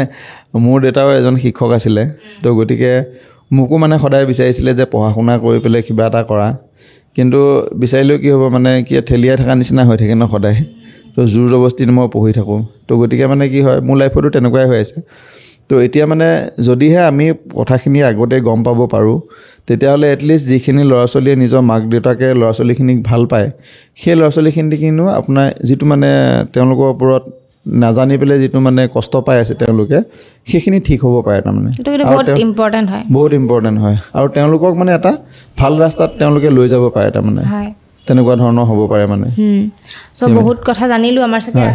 Speaker 2: মোৰ দেউতাও এজন শিক্ষক আছিলে তো গতিকে মোকো মানে সদায় বিচাৰিছিলে যে পঢ়া শুনা কৰি পেলাই কিবা এটা কৰা কিন্তু বিচাৰিলেও কি হ'ব মানে কি ঠেলিয়াই থকা নিচিনা হৈ থাকে ন সদায় তো জোৰ জবস্তিত মই পঢ়ি থাকোঁ তো গতিকে মানে কি হয় মোৰ লাইফতো তেনেকুৱাই হৈ আছে তো এতিয়া মানে যদিহে আমি কথাখিনি আগতে গম পাব পাৰোঁ তেতিয়াহ'লে এটলিষ্ট যিখিনি ল'ৰা ছোৱালীয়ে নিজৰ মাক দেউতাকে ল'ৰা ছোৱালীখিনিক ভাল পায় সেই ল'ৰা ছোৱালীখিনিকো আপোনাৰ যিটো মানে তেওঁলোকৰ ওপৰত নাজানি পেলাই যিটো মানে কষ্ট পাই আছে তেওঁলোকে সেইখিনি ঠিক হ'ব পাৰে তাৰমানে
Speaker 1: বহুত
Speaker 2: ইম্পৰ্টেণ্ট হয় আৰু তেওঁলোকক মানে এটা ভাল ৰাস্তাত তেওঁলোকে লৈ যাব পাৰে তাৰমানে তেনেকুৱা ধৰণৰ হ'ব পাৰে মানে
Speaker 1: চ' বহুত কথা জানিলোঁ আমাৰ চাগে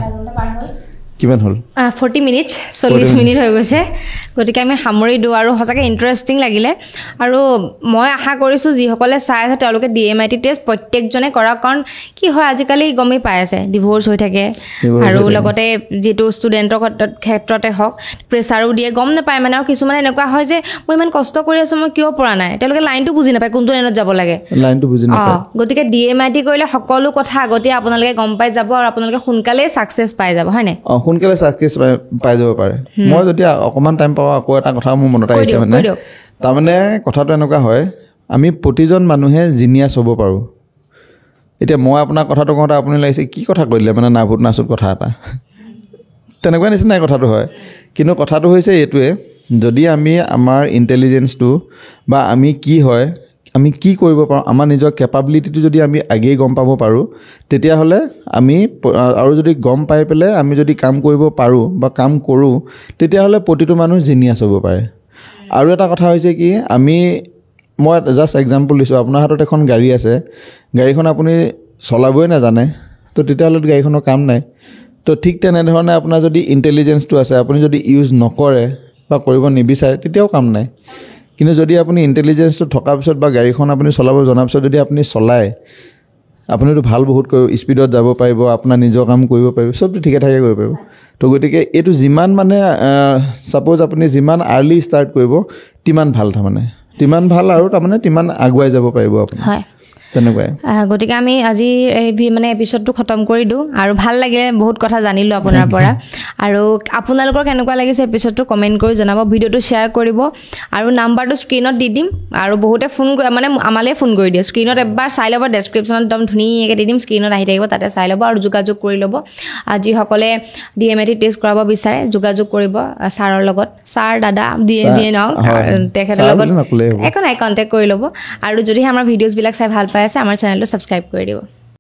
Speaker 2: কিমান হ'ল
Speaker 1: 40 মিনিট 40 মিনিট হৈ গৈছে গতিকে আমি সামৰি দিওঁ আৰু সঁচাকৈ ইণ্টাৰেষ্টিং লাগিলে আৰু মই আশা কৰিছোঁ যিসকলে চাই আছে তেওঁলোকে DMIT টেষ্ট প্ৰত্যেকজনে কৰক কাৰণ কি হয় আজিকালি গমেই পাই আছে ডিভ'ৰ্চ হৈ থাকে আৰু লগতে যিটো ষ্টুডেণ্টৰ ক্ষেত্ৰতে হওক প্ৰেছাৰো দিয়ে গম নাপায় মানে আৰু কিছুমানে এনেকুৱা হয় যে মই ইমান কষ্ট কৰি আছোঁ মই কিয় পৰা নাই তেওঁলোকে লাইনটো বুজি নাপায় কোনটো লাইনত যাব লাগে গতিকে DMIT কৰিলে সকলো কথা আগতীয়া আপোনালোকে গম পাই যাব আৰু আপোনালোকে সোনকালেই ছাকচেছ পাই যাব হয়নে
Speaker 2: সোনকালে ছাকচেছ পাই যাব পাৰে মই যদি অকণমান টাইম পাওঁ আকৌ এটা কথা মোৰ মনত আহিছে মানে তাৰমানে কথাটো এনেকুৱা হয় আমি প্ৰতিজন মানুহে জিনিয়াছ হ'ব পাৰোঁ এতিয়া মই আপোনাৰ কথাটো কওঁতে আপুনি লাগিছে কি কথা কৈ দিলে মানে নাভূত নাচুত কথা এটা তেনেকুৱা নিচিনাই কথাটো হয় কিন্তু কথাটো হৈছে এইটোৱে যদি আমি আমাৰ ইণ্টেলিজেঞ্চটো বা আমি কি হয় আমি কি কৰিব পাৰোঁ আমাৰ নিজৰ কেপাবিলিটিটো যদি আমি আগেই গম পাব পাৰোঁ তেতিয়াহ'লে আমি আৰু যদি গম পাই পেলাই আমি যদি কাম কৰিব পাৰোঁ বা কাম কৰোঁ তেতিয়াহ'লে প্ৰতিটো মানুহ জিনিয়াছ হ'ব পাৰে আৰু এটা কথা হৈছে কি মই জাষ্ট এক্সাম্পল দিছোঁ আপোনাৰ হাতত এখন গাড়ী আছে গাড়ীখন আপুনি চলাবই নাজানে তো তেতিয়াহ'লে গাড়ীখনৰ কাম নাই তো ঠিক তেনেধৰণে আপোনাৰ যদি ইণ্টেলিজেঞ্চটো আছে আপুনি যদি ইউজ নকৰে বা কৰিব নিবিচাৰে তেতিয়াও কাম নাই কিন্তু যদি আপুনি ইণ্টেলিজেঞ্চটো থকাৰ পিছত বা গাড়ীখন আপুনি চলাব জনাৰ পিছত যদি আপুনি চলায় আপুনিতো ভাল বহুত কৰিব স্পীডত যাব পাৰিব আপোনাৰ নিজৰ কাম কৰিব পাৰিব চবটো ঠিকে ঠাকে কৰিব পাৰিব তো গতিকে এইটো যিমান মানে ছাপ'জ আপুনি যিমান আৰ্লি ষ্টাৰ্ট কৰিব তিমান ভাল তাৰমানে তিমান ভাল আৰু তাৰমানে তিমান আগুৱাই যাব পাৰিব আপুনি
Speaker 1: হয়
Speaker 2: তেনেকুৱাই
Speaker 1: গতিকে আমি আজি এই মানে এপিছডটো খতম কৰি দিওঁ আৰু ভাল লাগিলে বহুত কথা জানিলোঁ আপোনাৰ পৰা আৰু আপোনালোকৰ কেনেকুৱা লাগিছে এপিছডটো কমেণ্ট কৰি জনাব ভিডিঅ'টো শ্বেয়াৰ কৰিব আৰু নাম্বাৰটো স্ক্ৰীণত দি দিম আৰু বহুতে ফোন মানে আমালৈ ফোন কৰি দিয়ে স্ক্ৰীণত এবাৰ চাই ল'ব ডেছক্ৰিপশ্যনত একদম ধুনীয়াকৈ দি দিম স্ক্ৰীণত আহি থাকিব তাতে চাই ল'ব আৰু যোগাযোগ কৰি ল'ব যিসকলে DMAT টেষ্ট কৰাব বিচাৰে যোগাযোগ কৰিব ছাৰৰ লগত ছাৰ দাদা যিয়ে নহওক তেখেতৰ লগত একো নাই কণ্টেক্ট কৰি ল'ব আৰু যদিহে আমাৰ ভিডিঅ'জবিলাক চাই ভাল পাই আছে আমাৰ চেনেলটো ছাবস্ক্ৰাইব কৰি দিব